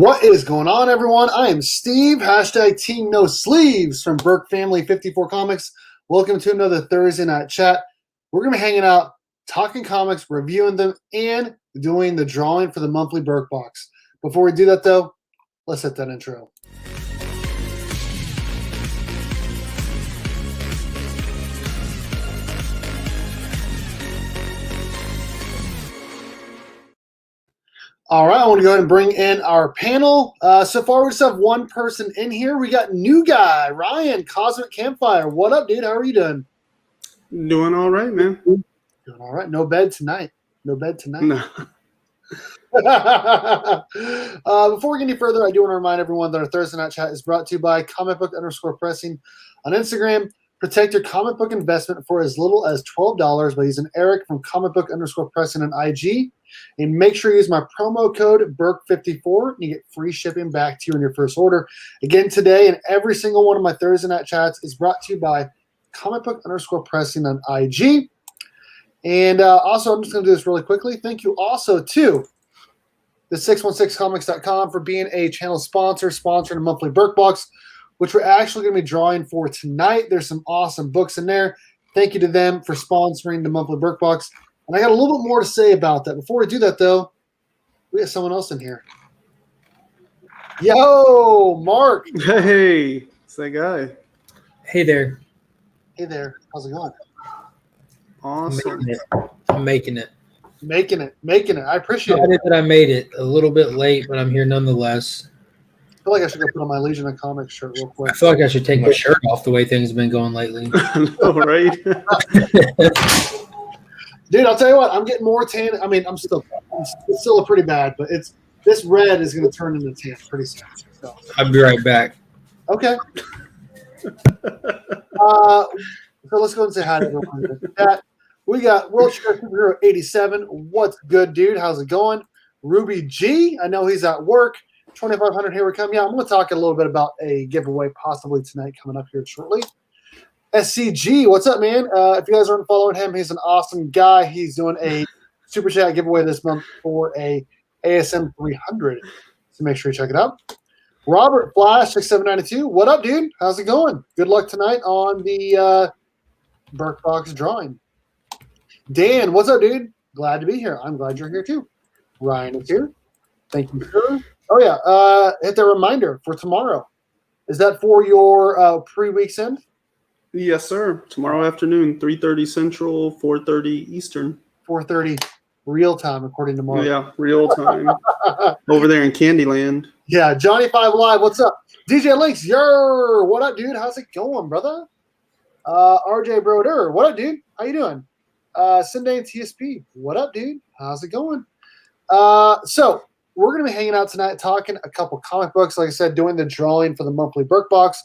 What is going on, everyone? I am Steve, hashtag Team No Sleeves from Berk Family 54 Comics. Welcome to another Thursday night chat. We're going to be hanging out, talking comics, reviewing them, and doing the drawing for the monthly Berk Box. Before we do that, though, let's hit that intro. All right, I want to go ahead and bring in our panel. So far, we just have one person in here. We got new guy, Ryan, Cosmic Campfire. What up, dude? How are you doing? Doing all right, man. Doing all right. No bed tonight. No. Before we get any further, I do want to remind everyone that our Thursday night chat is brought to you by comic_book_pressing on Instagram. Protect your comic book investment for as little as $12 by using Eric from comic_book_pressing on IG. And make sure you use my promo code BERK54 and you get free shipping back to you on your first order. Again, today and every single one of my Thursday night chats is brought to you by comic_book_pressing on IG. And also, I'm just going to do this really quickly. Thank you also to the 616comics.com for being a channel sponsor, sponsoring a monthly Berk Box, which we're actually going to be drawing for tonight. There's some awesome books in there. Thank you to them for sponsoring the monthly Berk Box. And I got a little bit more to say about that. Before we do that, though, we have someone else in here. Yo, Mark. Hey, it's that guy. Hey there. Hey there. How's it going? Awesome. I'm making it. Making it. I appreciate Excited it. that I made it a little bit late, but I'm here nonetheless. I feel like I should go put on my Legion of Comics shirt real quick. I feel like I should take my shirt off the way things have been going lately. All right. Dude, I'll tell you what, I'm getting more tan. I mean, it's still pretty bad, but this red is going to turn into tan pretty soon. So. I'll be right back. Okay. So let's go and say hi to everyone. We got Wheelchair Superhero 87. What's good, dude? How's it going? Ruby G. I know he's at work. 2,500, here we come. Yeah, I'm going to talk a little bit about a giveaway possibly tonight coming up here shortly. SCG, what's up, man? If you guys aren't following him, he's an awesome guy. He's doing a Super Chat giveaway this month for a ASM 300. So make sure you check it out. Robert Flash 6792, what up, dude? How's it going? Good luck tonight on the Berk Box drawing. Dan, what's up, dude? Glad to be here. I'm glad you're here, too. Ryan is here. Thank you, sir. Oh, yeah. Hit the reminder for tomorrow. Is that for your pre-week's end? Yes, sir. Tomorrow afternoon, 3:30 Central, 4:30 Eastern. 4:30 real time, according to Mark. Yeah, real time. Over there in Candyland. Yeah, Johnny 5 Live, what's up? DJ Links, yer, what up, dude? How's it going, brother? RJ Broder, what up, dude? How you doing? Sunday and TSP, what up, dude? How's it going? So we're going to be hanging out tonight talking a couple comic books. Like I said, doing the drawing for the monthly Berk Box.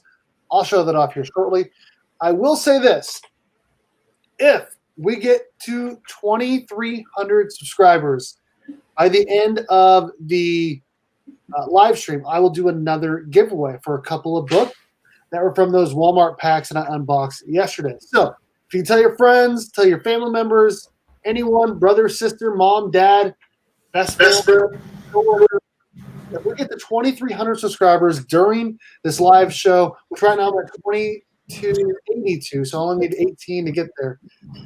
I'll show that off here shortly. I will say this. If we get to 2,300 subscribers by the end of the live stream, I will do another giveaway for a couple of books that were from those Walmart packs that I unboxed yesterday. So if you tell your friends, tell your family members, anyone, brother, sister, mom, dad, best friend, if we get to 2,300 subscribers during this live show, which right now I'm at 2,282, so I only need 18 to get there,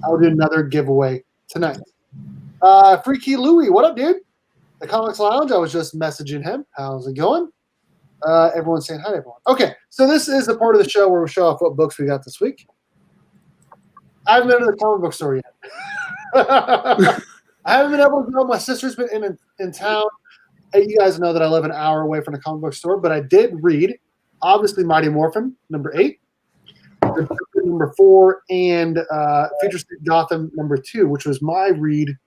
I'll do another giveaway tonight. Freaky Louie, what up, dude? The Comics Lounge, I was just messaging him. How's it going? Everyone's saying hi to everyone. Okay, so this is the part of the show where we show off what books we got this week. I haven't been to the comic book store yet. I haven't been able to go. My sister's been in town. You guys know that I live an hour away from the comic book store, but I did read, obviously, Mighty Morphin, number 8, number 4, and Future State Gotham, number 2, which was my read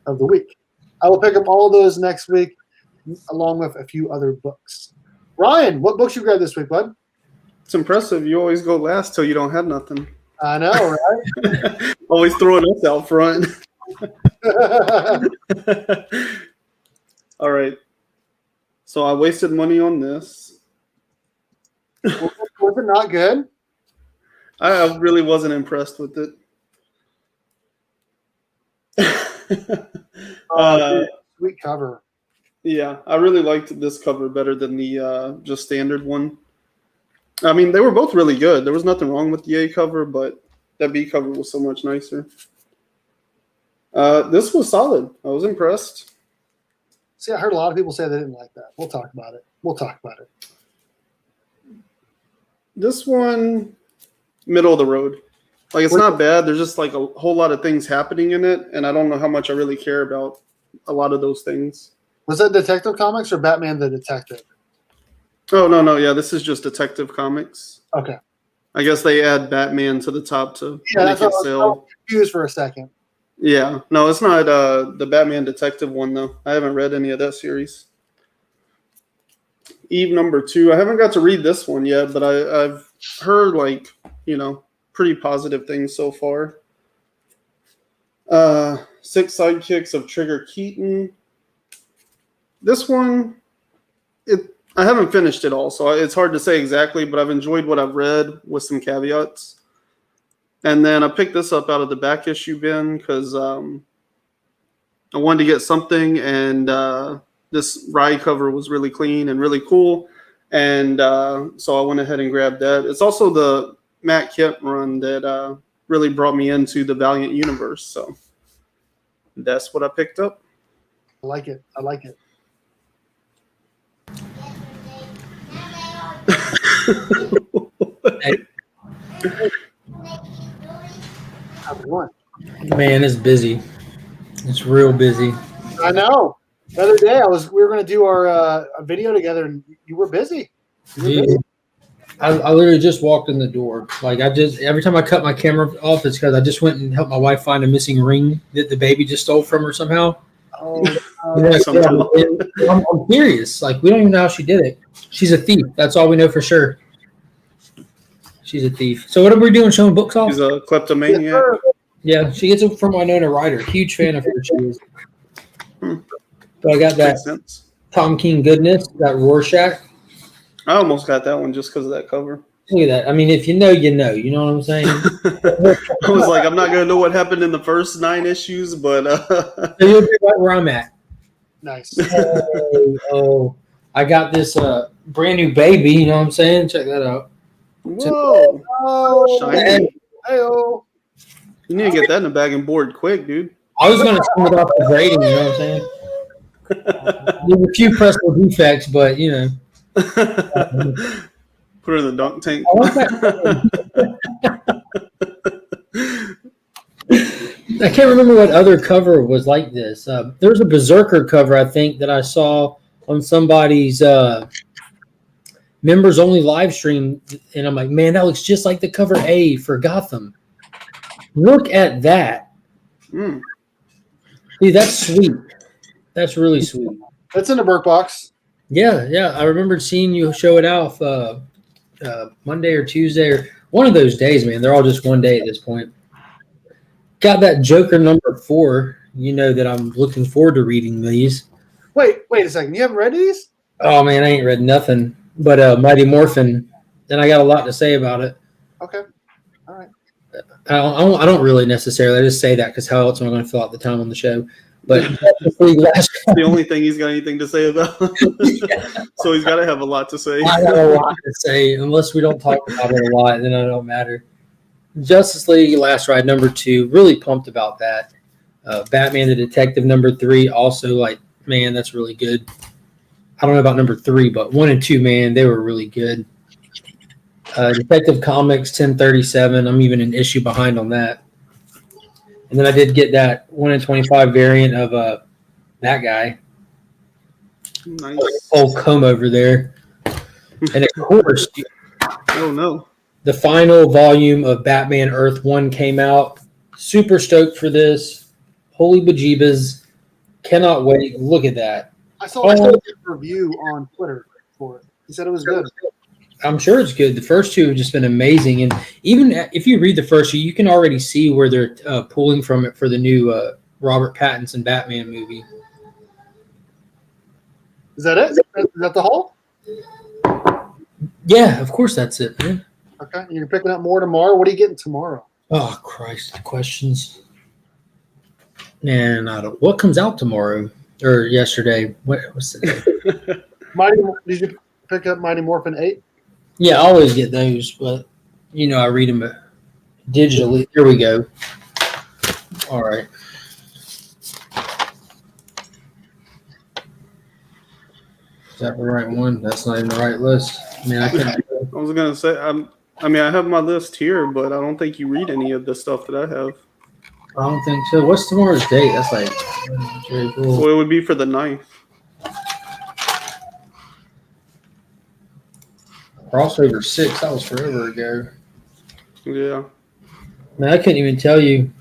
of the week. I will pick up all of those next week, along with a few other books. Ryan, what books you grabbed this week, bud? It's impressive. You always go last till you don't have nothing. I know, right? Always throwing us out front. All right. So I wasted money on this. Was it not good? I really wasn't impressed with it. Dude, sweet cover. Yeah, I really liked this cover better than the just standard one. I mean, they were both really good. There was nothing wrong with the A cover, but that B cover was so much nicer. This was solid. I was impressed. See, I heard a lot of people say they didn't like that. We'll talk about it. This one, middle of the road. Like, it's not bad. There's just like a whole lot of things happening in it, and I don't know how much I really care about a lot of those things. Was that Detective Comics or Batman the Detective? Oh, no. Yeah, this is just Detective Comics. Okay. I guess they add Batman to the top to make it sell. I was confused for a second. Yeah. No, it's not the Batman Detective one, though. I haven't read any of that series. Eve number 2. I haven't got to read this one yet, but I've heard, like, pretty positive things so far. 6 Sidekicks of Trigger Keaton. This one, I haven't finished it all, so it's hard to say exactly, but I've enjoyed what I've read with some caveats. And then I picked this up out of the back issue bin because I wanted to get something, and this rye cover was really clean and really cool. And so I went ahead and grabbed that. It's also the Matt Kent run that really brought me into the Valiant universe. So that's what I picked up. I like it. How's it going? Man, it's busy. It's real busy. I know. The other day we were going to do our video together, and you were busy. Dude, I literally just walked in the door. Like, every time I cut my camera off, it's because I just went and helped my wife find a missing ring that the baby just stole from her somehow. Oh, I'm serious. Like, we don't even know how she did it. She's a thief. That's all we know for sure. She's a thief. So what are we doing? Showing books off? She's a kleptomaniac. Yeah, she gets it from Winona Ryder. Huge fan of her. She is. So I got that Tom King goodness, that Rorschach. I almost got that one just because of that cover. Look at that. I mean, if you know, you know. You know what I'm saying? I was like, I'm not going to know what happened in the first 9 issues, but So you'll be right where I'm at. nice. Oh, I got this brand new baby. You know what I'm saying? Check that out. whoa. Oh, Shiny. hey-oh. You need to get that in a bag and board quick, dude. I was going to send it off the grading. You know what I'm saying? There's a few pressable defects, but you know. Put her in the dunk tank. I want that. I can't remember what other cover was like this. There was a Berserker cover, I think, that I saw on somebody's members only live stream, and I'm like, man, that looks just like the cover A for Gotham. Look at that. Mm. Dude, that's sweet. That's really sweet. That's in the Berk Box. Yeah. I remember seeing you show it off Monday or Tuesday or one of those days, man. They're all just one day at this point. Got that Joker number 4. You know that I'm looking forward to reading these. Wait a second. You haven't read these? Oh, man, I ain't read nothing but Mighty Morphin, and I got a lot to say about it. Okay. All right. I don't really necessarily. I just say that because how else am I going to fill out the time on the show? But The only thing he's got anything to say about. So he's got to have a lot to say. I got a lot to say. Unless we don't talk about it a lot, then it don't matter. Justice League Last Ride number 2. Really pumped about that. Batman the Detective number 3. Also, like, man, that's really good. I don't know about number 3, but 1 and 2, man, they were really good. Detective Comics 1037. I'm even an issue behind on that. And then I did get that 1 in 25 variant of that guy. Nice. Old comb over there. And of course, Oh, no. the final volume of Batman Earth 1 came out. Super stoked for this. Holy bejeebas. Cannot wait. Look at that. I saw a review on Twitter for it. He said it was good. I'm sure it's good. The first 2 have just been amazing. And even if you read the first 2, you can already see where they're pulling from it for the new Robert Pattinson Batman movie. Is that it? Is that the whole? Yeah, of course that's it, man. Okay. You're picking up more tomorrow. What are you getting tomorrow? Oh, Christ. Questions. Man, what comes out tomorrow? or yesterday. What was it? Did you pick up Mighty Morphin 8? Yeah, I always get those, but I read them digitally. Here we go. All right. Is that the right one? That's not even the right list. I mean, I can't. I was gonna say, I have my list here, but I don't think you read any of the stuff that I have. I don't think so. What's tomorrow's date? That's like very cool. Well, it would be for the 9th. Crossover 6. That was forever ago. Yeah. Man, I couldn't even tell you.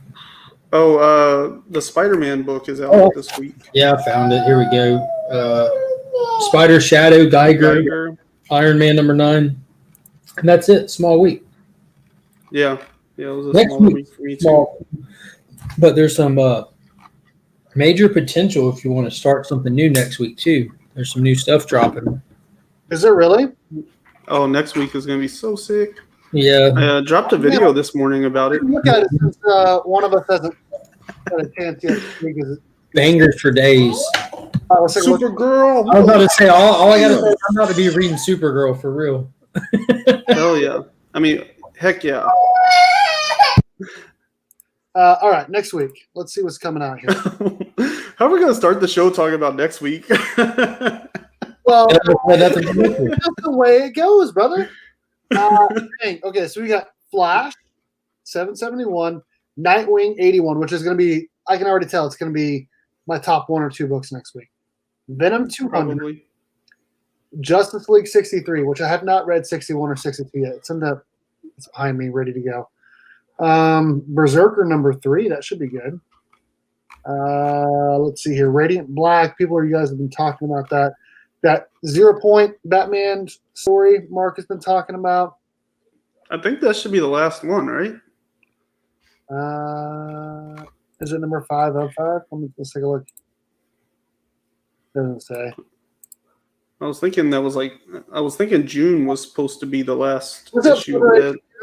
Oh, the Spider-Man book is out this week. Yeah, I found it. Here we go. Spider, Shadow, Geiger, Iron Man number 9. And that's it. Small week. Yeah. Yeah, it was a Next small week for me too. Small. But there's some major potential if you want to start something new next week, too. There's some new stuff dropping. Is there really? Oh, next week is going to be so sick. Yeah. I dropped a video this morning about it. Look at it since one of us hasn't had a chance yet. Bangers for days. Supergirl. I was about to say, all I got to say is I'm about to be reading Supergirl for real. Hell yeah. I mean, heck yeah. All right, next week. Let's see what's coming out here. How are we going to start the show talking about next week? Well, that's the way it goes, brother. Dang. Okay, so we got Flash, 771, Nightwing, 81, which is going to be, I can already tell it's going to be my top 1 or 2 books next week. Venom 200, Probably. Justice League 63, which I have not read 61 or 62 yet. It's behind me, ready to go. Berserker number 3, that should be good. Let's see here. Radiant Black, you guys have been talking about that. That 0 Point Batman story Mark has been talking about. I think that should be the last one, right? Is it number 5 of 5? Let's take a look. Doesn't say. I was thinking June was supposed to be the last What's up, issue.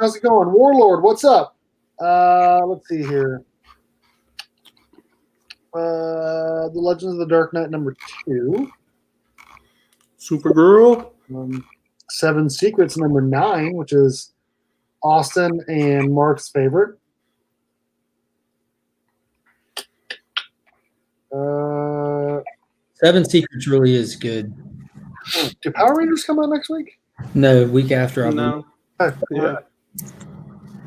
how's it going? Warlord, what's up? Let's see here. The Legends of the Dark Knight number 2. Supergirl. 7 Secrets number 9, which is Austin and Mark's favorite. Seven Secrets really is good. Do Power Rangers come out next week? No, week after. No. Yeah.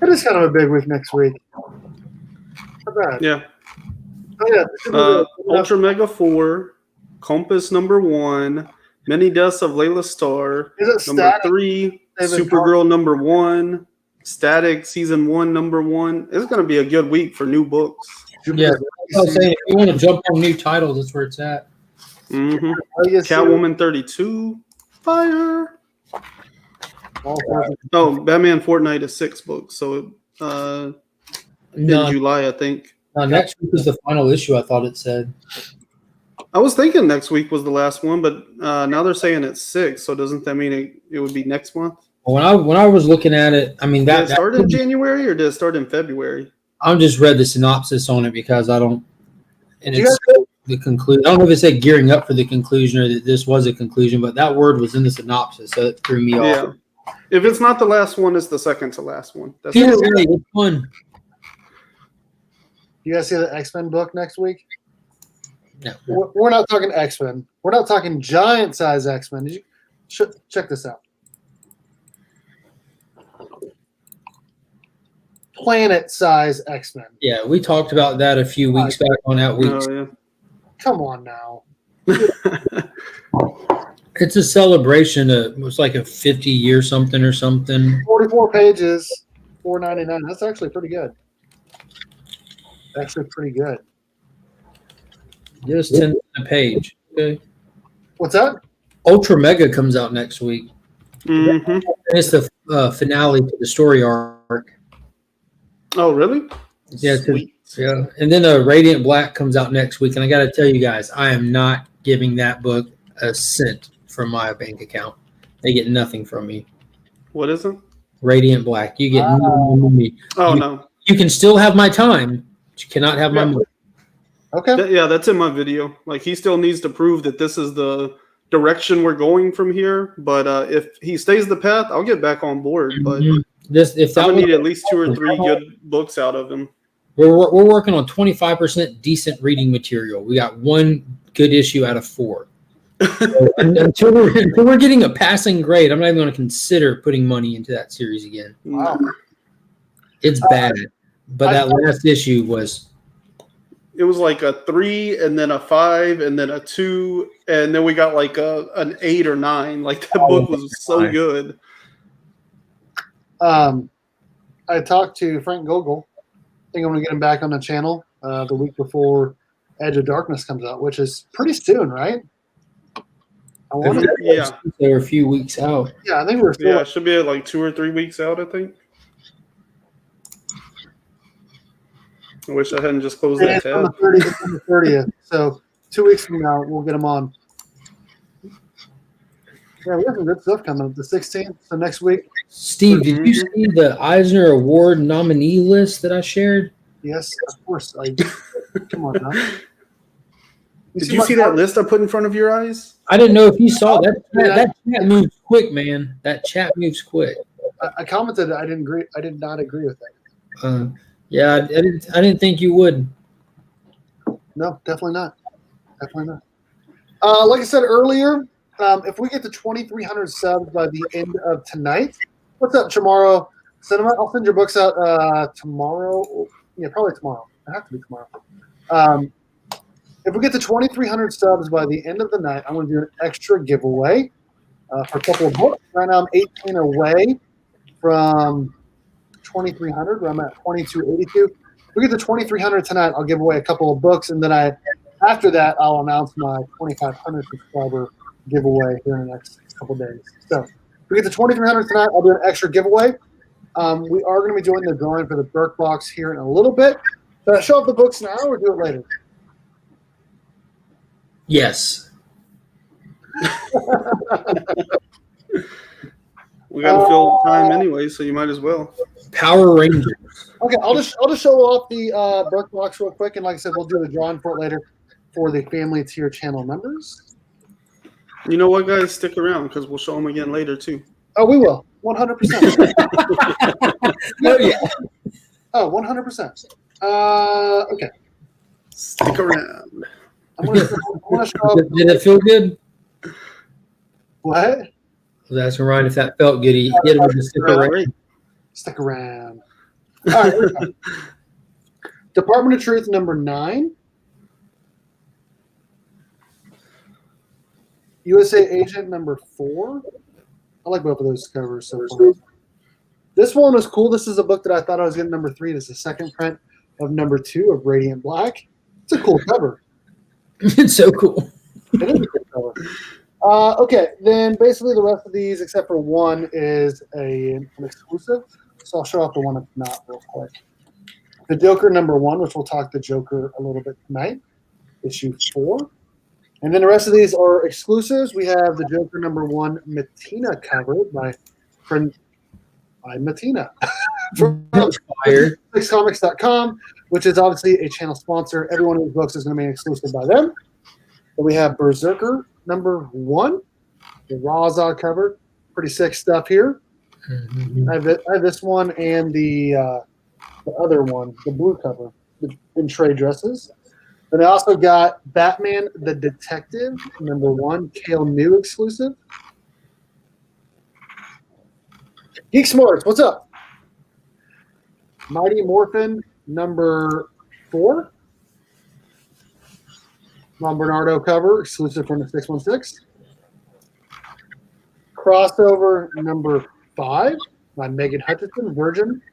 It is kind of a big week next week. Not bad. Yeah. Oh, yeah. Ultra Mega 4, Compass number 1, Many Deaths of Layla Starr, number 3, Supergirl number 1, Static season 1 number 1. It's going to be a good week for new books. Yeah, I was saying, if you want to jump on new titles, that's where it's at. Mm-hmm. Catwoman 32, fire. Oh, Batman Fortnite is 6 books, so in July, I think. Next week is the final issue, I thought it said. I was thinking next week was the last one, but now they're saying it's 6, so doesn't that mean it would be next month? When I was looking at it, I mean, did it start in January or did it start in February? I just read the synopsis on it because I don't. And it's the conclusion. I don't know if it said gearing up for the conclusion or that this was a conclusion, but that word was in the synopsis, so it threw me off. Yeah. If it's not the last one, it's the second to last one. That's which one? You guys see the X-Men book next week? No. We're not talking X-Men. We're not talking giant size X-Men. Did you check this out? Planet size X-Men. Yeah, we talked about that a few weeks back on that week. Oh, yeah. Come on now. It's a celebration. It was like a 50-year something or something. 44 pages, $4.99. That's actually pretty good. Just 10 a page. Okay. What's that? Ultra Mega comes out next week. Mm-hmm. And it's the finale to the story arc. Oh, really? Yeah. Yeah. And then Radiant Black comes out next week. And I got to tell you guys, I am not giving that book a cent from my bank account. They get nothing from me. What is it? Radiant Black. You get no money. Oh, no. You can still have my time, but you cannot have my money. Okay. Yeah, that's in my video. Like, he still needs to prove that this is the direction we're going from here. But if he stays the path, I'll get back on board. But If I'm that gonna was, need at least 2 or 3 good books out of him. we're working on 25% decent reading material. We got 1 good issue out of 4. So, until we're getting a passing grade, I'm not even going to consider putting money into that series again. Wow. It's bad, but that last issue was. It was like a 3 and then a 5 and then a 2 and then we got like an 8 or 9. Like, that book was so good. I talked to Frank Gogol. I think I'm going to get him back on the channel the week before Edge of Darkness comes out, which is pretty soon, right? Yeah. They're a few weeks out. Yeah, I think we're still. Yeah, it should be at like 2 or 3 weeks out, I think. I wish I hadn't just closed that tab. On the 30th. So 2 weeks from now, we'll get him on. Yeah, we have some good stuff coming up. The 16th, so next week. Steve, did you see the Eisner Award nominee list that I shared? Yes, of course. Come on, now. Did you see that list I put in front of your eyes? I didn't know if you saw that. That chat moves quick, man. That chat moves quick. I commented. I did not agree with that. Yeah, I didn't think you would. No, definitely not. Definitely not. Like I said earlier, if we get to 2,300 subs by the end of tonight, what's up, tomorrow? I'll send your books out tomorrow. Yeah, probably tomorrow. It has to be tomorrow. If we get to 2,300 subs by the end of the night, I'm going to do an extra giveaway for a couple of books. Right now, I'm 18 away from 2,300. I'm at 2,282. If we get to 2,300 tonight, I'll give away a couple of books, and then after that, I'll announce my 2,500 subscriber giveaway here in the next couple of days. So if we get to 2,300 tonight, I'll do an extra giveaway. We are going to be doing the drawing for the Berk Box here in a little bit. Should I show up the books now or do it later? Yes. We got to fill time anyway, so you might as well. Power Rangers. Okay, I'll just show off the Berk Box real quick, and like I said, we'll do the drawing for it later for the family tier channel members. You know what, guys? Stick around because we'll show them again later too. Oh, we will. 100%. Oh yeah. Oh, 100%. Okay. Stick around. I'm gonna show up. Did it feel good? What? I was asking Ryan if that felt good. He hit him with the stick around. Stick around. All right. Here we go. Department of Truth number 9. USA Agent number 4. I like both of those covers so far. This one was cool. This is a book that I thought I was getting number 3. This is the second print of number 2 of Radiant Black. It's a cool cover. It's so cool. It is a cool cover. Okay, then basically the rest of these, except for one, is an exclusive. So I'll show off the one that's not real quick. The Joker number 1, which we'll talk the Joker a little bit tonight, issue 4. And then the rest of these are exclusives. We have the Joker number 1 Matina cover by Matina from sixcomics.com, which is obviously a channel sponsor. Every one of these books is going to be exclusive by them. Then we have Berserker number 1, the Raza cover. Pretty sick stuff here. Mm-hmm. I have this one and the other one, the blue cover, in trade dresses. Then I also got Batman the Detective number 1, Kale New exclusive. Geek Smarts, what's up? Mighty Morphin number 4. Ron Bernardo cover, exclusive from the 616. Crossover number 5 by Megan Hutchinson, Virgin,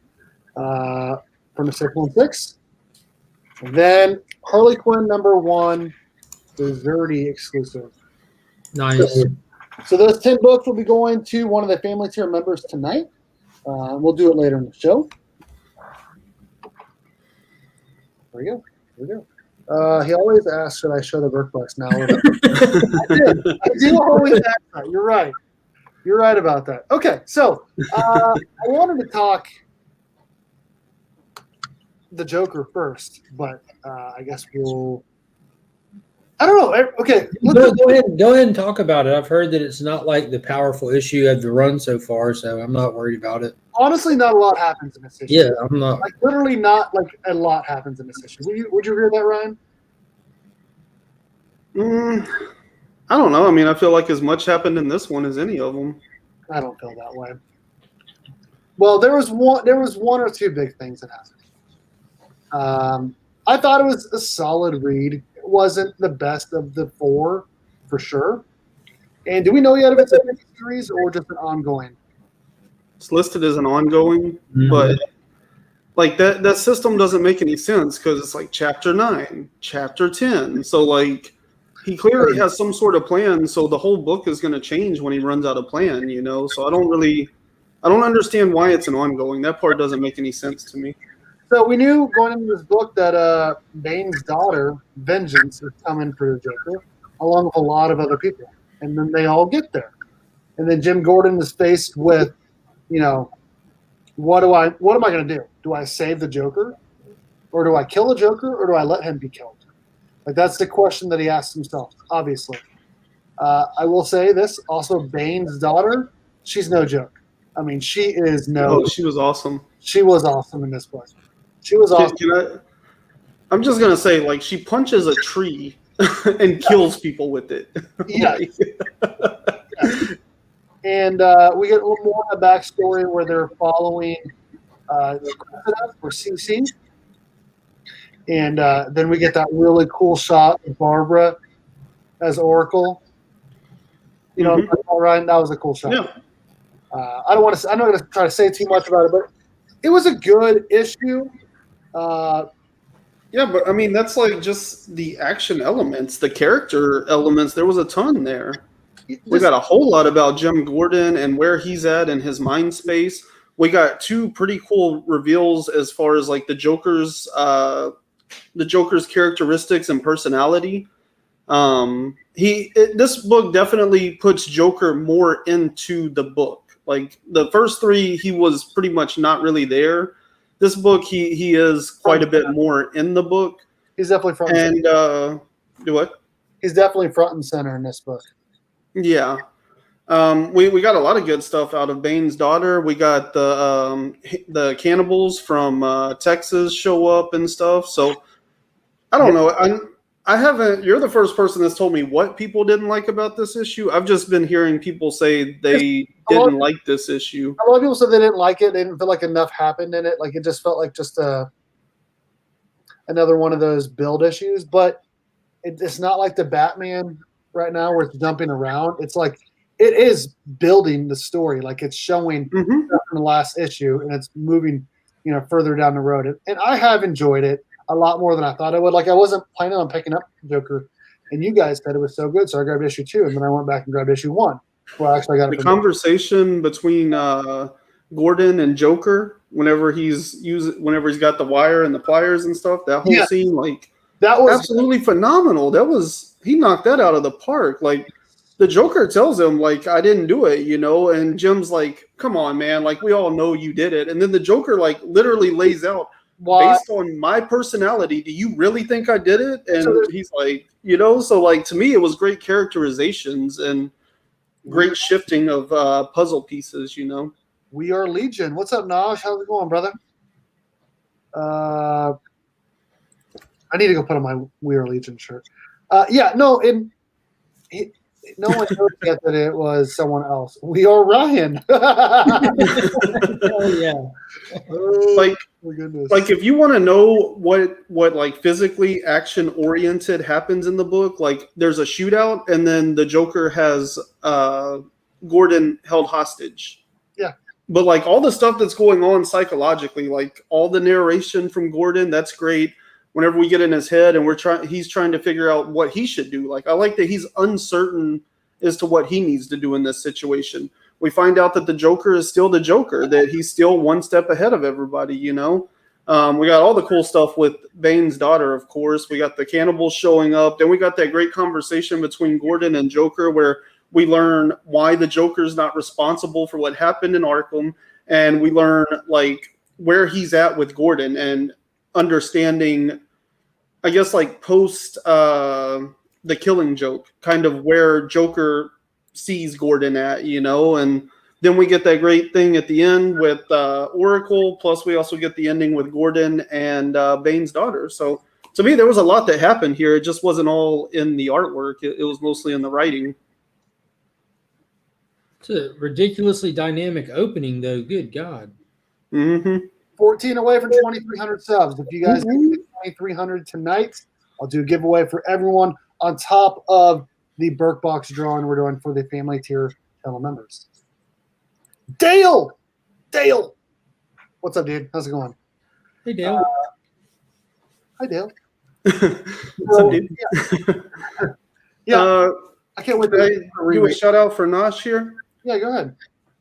from the 616. And then Harley Quinn number 1, the Zerdy exclusive. Nice. So those 10 books will be going to one of the family tier members tonight. We'll do it later in the show. There we go. He always asks, should I show the Berk Box now? I do always ask that. You're right. You're right about that. Okay, so I wanted to talk the Joker first, but I guess we'll. I don't know. Okay, Go ahead and talk about it. I've heard that it's not like the powerful issue of the run so far, so I'm not worried about it. honestly, not a lot happens in this issue. Yeah, I'm not. Like literally, not like a lot happens in this issue. Would you agree with that, Ryan? I don't know. I mean, I feel like as much happened in this one as any of them. I don't feel that way. Well, there was one or two big things that happened. I thought it was a solid read. It wasn't the best of the four, for sure. And do we know yet if it's a series or just an ongoing? It's listed as an ongoing, but like that system doesn't make any sense because it's like chapter 9, chapter 10. So like he clearly has some sort of plan. So the whole book is going to change when he runs out of plan, you know? So I don't understand why it's an ongoing. That part doesn't make any sense to me. So we knew going into this book that Bane's daughter, Vengeance, is coming for the Joker, along with a lot of other people. And then they all get there. And then Jim Gordon is faced with, you know, what am I going to do? Do I save the Joker? Or do I kill the Joker? Or do I let him be killed? Like, that's the question that he asks himself, obviously. I will say this, also Bane's daughter, she's no joke. I mean, she is no... Oh, she was awesome. She was awesome in this book. She was awesome. I'm just going to say, like, she punches a tree and kills people with it. Yeah. And we get a little more of a backstory where they're following the president or CC. And then we get that really cool shot of Barbara as Oracle. You know, Ryan, that was a cool shot. Yeah. I'm not going to try to say too much about it, but it was a good issue. Yeah, but I mean, that's like just the action elements, the character elements. There was a ton there. We got a whole lot about Jim Gordon and where he's at in his mind space. We got two pretty cool reveals as far as like the Joker's characteristics and personality. This book definitely puts Joker more into the book. Like the first three, he was pretty much not really there. This book, he is quite a bit more in the book. He's definitely front and center. Do what? He's definitely front and center in this book. Yeah. We got a lot of good stuff out of Bane's daughter. We got the cannibals from Texas show up and stuff. So I don't know. I haven't. You're the first person that's told me what people didn't like about this issue. I've just been hearing people say they didn't like this issue. A lot of people said they didn't like it. They didn't feel like enough happened in it. Like it just felt like just another one of those build issues. But it's not like the Batman right now where it's jumping around. It's like it is building the story. Like it's showing in the last issue and it's moving, you know, further down the road. And I have enjoyed it a lot more than I thought I would. Like I wasn't planning on picking up Joker, and you guys said it was so good, so I grabbed issue 2, and then I went back and grabbed issue 1. Well, actually, I got the conversation between Gordon and Joker whenever he's got the wire and the pliers and stuff. That whole scene, like that was absolutely phenomenal. He knocked that out of the park. Like the Joker tells him, like, I didn't do it, you know, and Jim's like, come on, man, like we all know you did it, and then the Joker like literally lays out. Based on my personality, do you really think I did it? And he's like, you know, so like to me, it was great characterizations and great shifting of puzzle pieces, you know. We are Legion. What's up, Naj? How's it going, brother? I need to go put on my We Are Legion shirt. No one knows yet that it was someone else. We are Ryan. Oh yeah. Like if you want to know what like physically action oriented happens in the book, like there's a shootout and then the Joker has Gordon held hostage. Yeah. But like all the stuff that's going on psychologically, like all the narration from Gordon, that's great. Whenever we get in his head and he's trying to figure out what he should do. Like I like that he's uncertain as to what he needs to do in this situation. We find out that the Joker is still the Joker, that he's still one step ahead of everybody, you know? We got all the cool stuff with Bane's daughter, of course. We got the cannibals showing up. Then we got that great conversation between Gordon and Joker where we learn why the Joker's not responsible for what happened in Arkham. And we learn, like, where he's at with Gordon. And understanding, I guess, like post the Killing Joke, kind of where Joker sees Gordon at, and then we get that great thing at the end with Oracle, plus we also get the ending with Gordon and Bane's daughter. So to me, there was a lot that happened here. It just wasn't all in the artwork. It was mostly in the writing. It's a ridiculously dynamic opening, though. Good God. Mm-hmm. 14 away from 2,300 subs. If you guys get 2,300 tonight, I'll do a giveaway for everyone on top of the Berk Box drawing we're doing for the family tier channel members. Dale! What's up, dude? How's it going? Hey, Dale. Hi, Dale. What's up, dude? Yeah. I can't wait to do a shout out for Nosh here. Yeah, go ahead.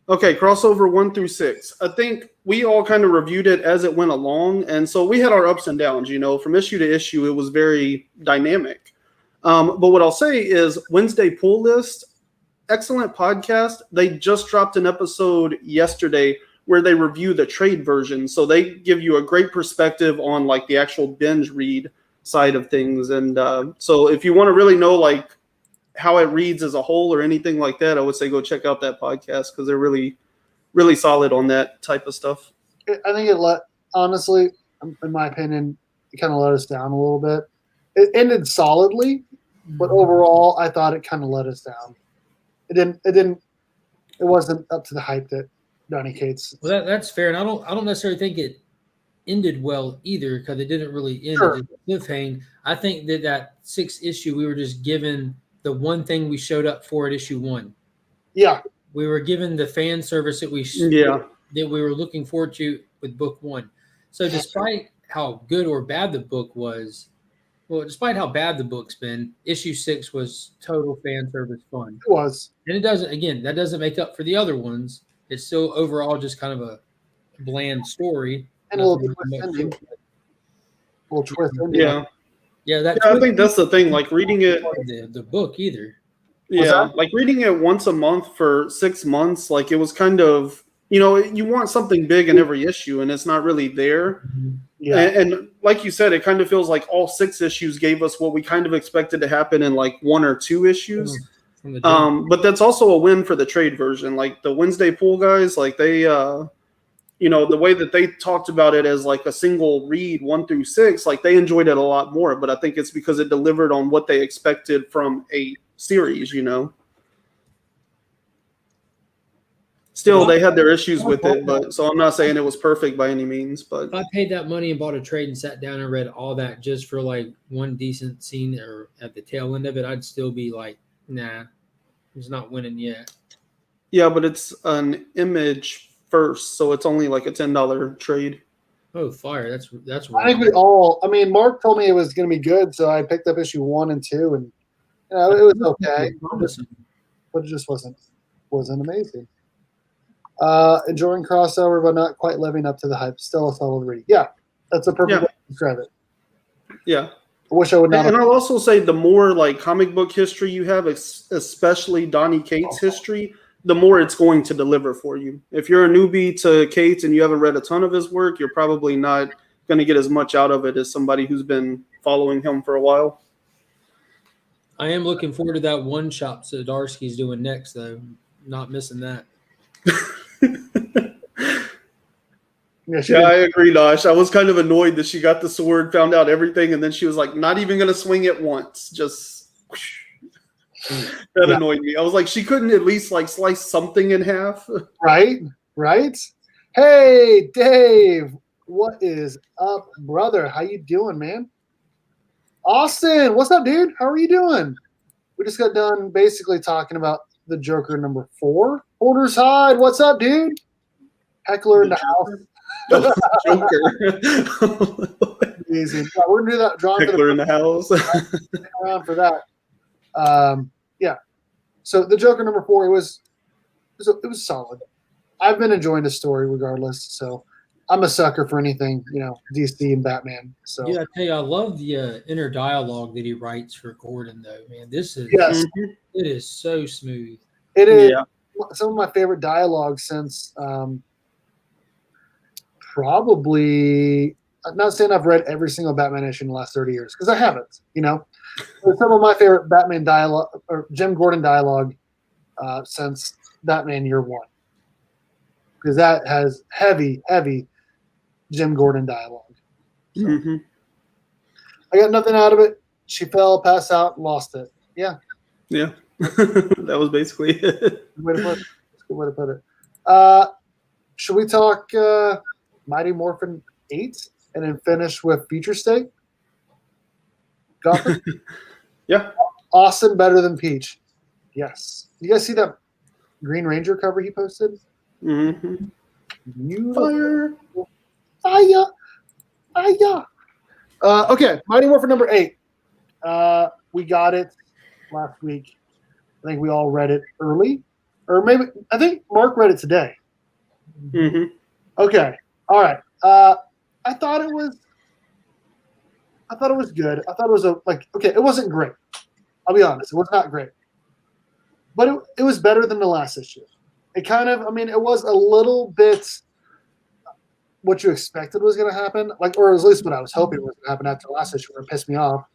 Okay, crossover 1 through 6. I think we all kind of reviewed it as it went along, and so we had our ups and downs. From issue to issue, it was very dynamic. But what I'll say is Wednesday Pull List, excellent podcast. They just dropped an episode yesterday where they review the trade version, so they give you a great perspective on like the actual binge read side of things. And so if you want to really know like how it reads as a whole or anything like that, I would say go check out that podcast because they're really, really solid on that type of stuff. I think honestly, in my opinion, it kind of let us down a little bit. It ended solidly, but overall, I thought it kind of let us down. It wasn't up to the hype that Donny Cates. Well, that's fair, and I don't necessarily think it ended well either because it didn't really end. Sure. Cliffhanger. I think that 6th issue we were just given the one thing we showed up for at issue 1. Yeah, we were given the fan service that we were looking forward to with book 1. So despite how good or bad the book was, despite how bad the book's been, issue 6 was total fan service fun. it was. And that doesn't make up for the other ones. It's still overall just kind of a bland story. And a little twist ending. Yeah. Yeah, I think that's the thing. Like reading it, the book either. Yeah, like reading it once a month for 6 months, like it was kind of, you want something big in every issue, and it's not really there. Yeah, and like you said, it kind of feels like all 6 issues gave us what we kind of expected to happen in like 1 or 2 issues. But that's also a win for the trade version. Like the Wednesday Pool guys, like they, the way that they talked about it as like a single read 1 through 6, like they enjoyed it a lot more. But I think it's because it delivered on what they expected from a series, Still, they had their issues with it, but so I'm not saying it was perfect by any means. But if I paid that money and bought a trade and sat down and read all that just for like one decent scene or at the tail end of it, I'd still be like, nah, he's not winning yet. Yeah, but it's an Image first, so it's only like a $10 trade. Oh, fire! That's I think we all. I mean, Mark told me it was going to be good, so I picked up issue 1 and 2, and it was okay, but it just wasn't amazing. Enjoying crossover, but not quite living up to the hype. Still a solid read. Yeah, that's a perfect way to describe it. Yeah. I wish I would not. And I'll also say the more like comic book history you have, especially Donny Cates history, the more it's going to deliver for you. If you're a newbie to Cates and you haven't read a ton of his work, you're probably not going to get as much out of it as somebody who's been following him for a while. I am looking forward to that one shot Zdarsky's doing next, though. Not missing that. Yeah, I agree, Nosh. I was kind of annoyed that she got the sword, found out everything, and then she was like, not even going to swing it once. Just that annoyed me. I was like, she couldn't at least like slice something in half. Right. Hey, Dave, what is up, brother? How you doing, man? Austin, what's up, dude? How are you doing? We just got done basically talking about the Joker number 4. Holders Hide, what's up, dude? Heckler in the house. Joker. Amazing. Yeah, we're gonna do that. Drawing Heckler in the house. Stick around for that. Yeah. So the Joker number 4, it was solid. I've been enjoying the story regardless. So I'm a sucker for anything, DC and Batman. So yeah, I tell you, I love the inner dialogue that he writes for Gordon, though. Man, this is it is so smooth. It is some of my favorite dialogue since probably I'm not saying I've read every single Batman issue in the last 30 years because I haven't. But some of my favorite Batman dialogue or Jim Gordon dialogue since Batman Year One, because that has heavy Jim Gordon dialogue. So, Mm-hmm. I got nothing out of it. She fell, passed out, lost it. Yeah. Yeah. That was basically it. Good way to put it. That's a good way to put it. Should we talk Mighty Morphin 8 and then finish with Future State? Gotham? Yeah. Austin better than Peach. Yes. You guys see that Green Ranger cover he posted? Mm-hmm. Beautiful. Fire. Okay, Mighty Morphin number 8. We got it last week. I think we all read it early, or maybe I think Mark read it today. Mm-hmm. Okay, all right. I thought it was good. I thought it was okay. It wasn't great. I'll be honest. It was not great, but it was better than the last issue. It kind of, it was a little bit what you expected was going to happen, or at least what I was hoping was going to happen after the last issue, where it pissed me off.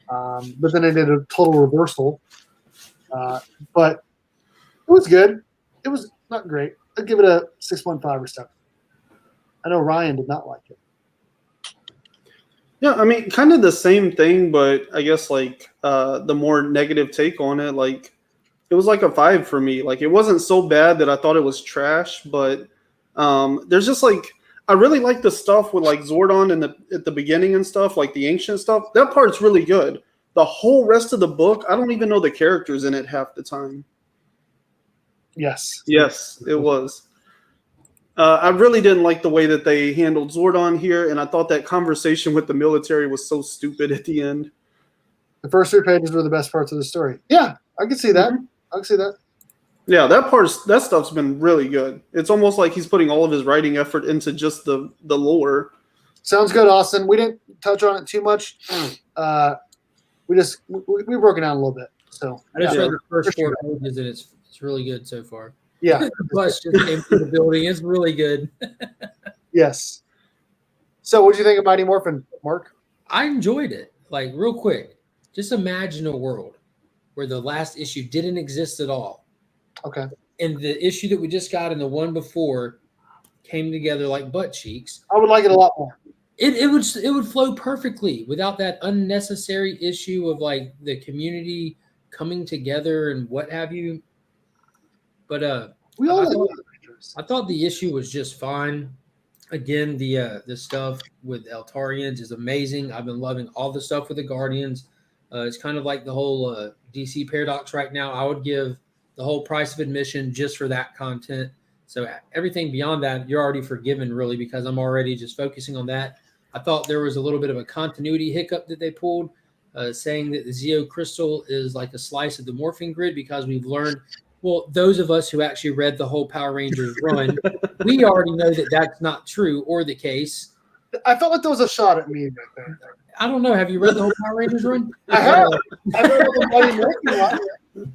But then it did a total reversal. But it was good. It was not great. I'd give it a 6.5 or 7. I know Ryan did not like it. Yeah, kind of the same thing, but I guess the more negative take on it, it was like a 5 for me. It wasn't so bad that I thought it was trash, but there's just I really like the stuff with Zordon at the beginning and stuff, the ancient stuff. That part's really good. The whole rest of the book, I don't even know the characters in it half the time. Yes, it was. I really didn't like the way that they handled Zordon here, and I thought that conversation with the military was so stupid at the end. The first 3 pages were the best parts of the story. Yeah, I can see that. Mm-hmm. I can see that. Yeah, that stuff's been really good. It's almost like he's putting all of his writing effort into just the lore. Sounds good, Austin. We didn't touch on it too much. We broke it down a little bit. So I just read the first 4 pages, and it's really good so far. Yeah, the bus just came through the building. It's really good. Yes. So, what do you think of Mighty Morphin, Mark? I enjoyed it. Real quick, just imagine a world where the last issue didn't exist at all. Okay. And the issue that we just got and the one before came together like butt cheeks. I would like it a lot more. It would flow perfectly without that unnecessary issue of the community coming together and what have you. But I thought the issue was just fine. Again, the stuff with Eltarians is amazing. I've been loving all the stuff with the Guardians. It's kind of like the whole DC paradox right now. I would give the whole price of admission just for that content. So everything beyond that, you're already forgiven, really, because I'm already just focusing on that. I thought there was a little bit of a continuity hiccup that they pulled, saying that the Zeo Crystal is like a slice of the morphing grid, because we've learned, well, those of us who actually read the whole Power Rangers run, we already know that that's not true or the case. I felt like there was a shot at me right there. I don't know. Have you read the whole Power Rangers run? I have. I've read the Mighty Morphin run.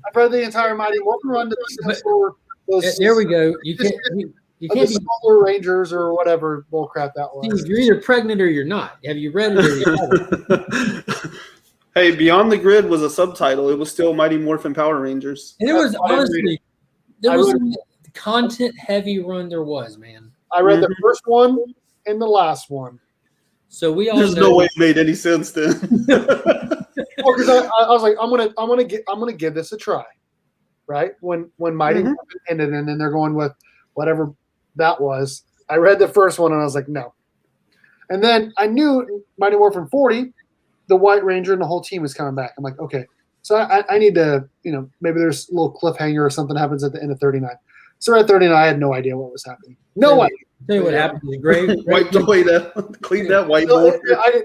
I've read the entire Mighty Morphin run. There we go. You can't be Solar Rangers or whatever bullcrap that was. You're either pregnant or you're not. Have you read it or you haven't? Hey, Beyond the Grid was a subtitle. It was still Mighty Morphin Power Rangers. And it was honestly, there was some content heavy run. There was, man. I read the first one and the last one. So we all There's no way it made any sense then. Well, because I was like, I'm gonna give this a try, right? When Mighty Morphin ended, and then they're going with whatever that was. I read the first one and I was like, no. And then I knew Mighty Morphin 40, the White Ranger and the whole team was coming back. I'm like, okay, so I need to, maybe there's a little cliffhanger or something happens at the end of 39. So at 39, I had no idea what was happening. No idea. Tell you what happened. Great. Wipe away clean that whiteboard.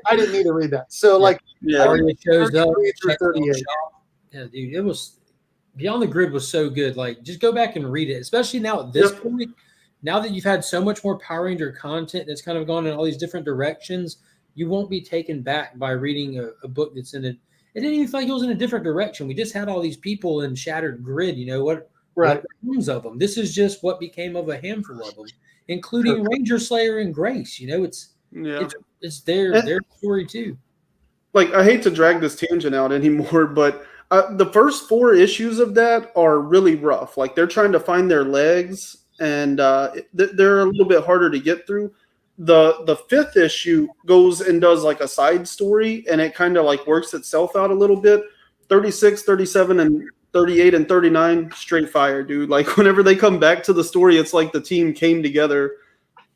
I didn't need to read that. So it shows up. 38. Yeah, dude, it was Beyond the Grid was so good. Just go back and read it, especially now at this point. Now that you've had so much more Power Ranger content that's kind of gone in all these different directions, you won't be taken back by reading a book that's in it. It didn't even feel like it was in a different direction. We just had all these people in Shattered Grid. What becomes of them? This is just what became of a handful of them, including Ranger Slayer and Grace. It's Yeah. It's their story too. Like, I hate to drag this tangent out anymore, but the first 4 issues of that are really rough. Like, they're trying to find their legs, and they're a little bit harder to get through. The 5th issue goes and does like a side story, and it kind of like works itself out a little bit. 36, 37, and 38 and 39, straight fire, dude. Like, whenever they come back to the story, it's like the team came together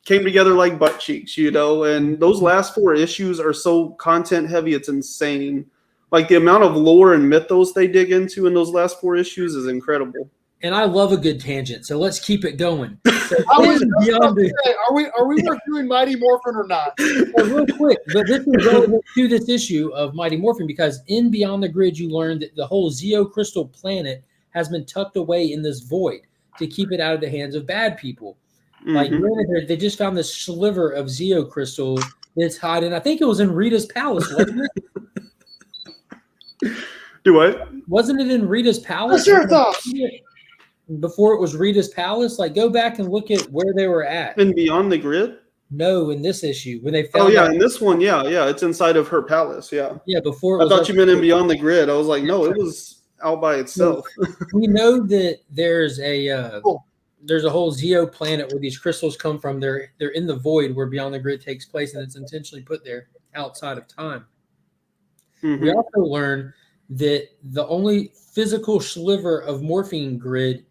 like butt cheeks, you know. And those last 4 issues are so content heavy, it's insane. Like, the amount of lore and mythos they dig into in those last 4 issues is incredible. And I love a good tangent, so let's keep it going. So are we reviewing Mighty Morphin or not? real quick, but this is relevant to this issue of Mighty Morphin, because in Beyond the Grid, you learned that the whole Zeo Crystal planet has been tucked away in this void to keep it out of the hands of bad people. Like, they just found this sliver of Zeo Crystal that's hiding. I think it was in Rita's palace, wasn't it? Do what? Wasn't it in Rita's palace? What's your thoughts? Before it was Rita's palace, like, go back and look at where they were at. In Beyond the Grid? No, in this issue when they found. Oh yeah, in this one, yeah, it's inside of her palace. Yeah. Yeah, before. I thought you meant in Beyond the Grid. I was like, no, it was out by itself. We know that there's a whole Zeo planet where these crystals come from. They're in the void where Beyond the Grid takes place, and it's intentionally put there outside of time. We also learn that the only physical sliver of morphine grid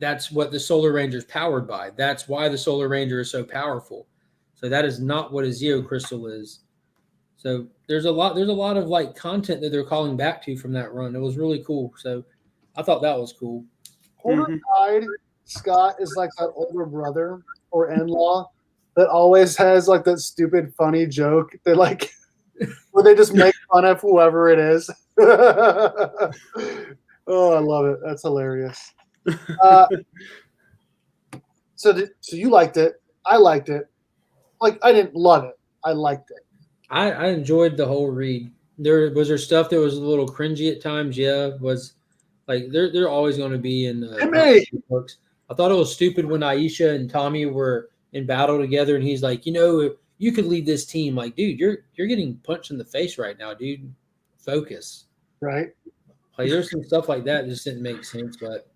that's what the Solar Ranger is powered by. That's why the Solar Ranger is so powerful. So that is not what a Zeo crystal is. So there's a lot of like content that they're calling back to from that run. It was really cool. So I thought that was cool. Porter Tide Scott is like that older brother or in-law that always has like that stupid funny joke that like where they just make fun of whoever it is. Oh, I love it. That's hilarious. So you liked it. I liked it. Like, I didn't love it. I liked it. I enjoyed the whole read. There stuff that was a little cringy at times. Yeah, was like they're always going to be in books. I thought it was stupid when Aisha and Tommy were in battle together, and he's like, you could lead this team. Like, dude, you're getting punched in the face right now, dude. Focus. Right. Like, there's some stuff like that just didn't make sense, but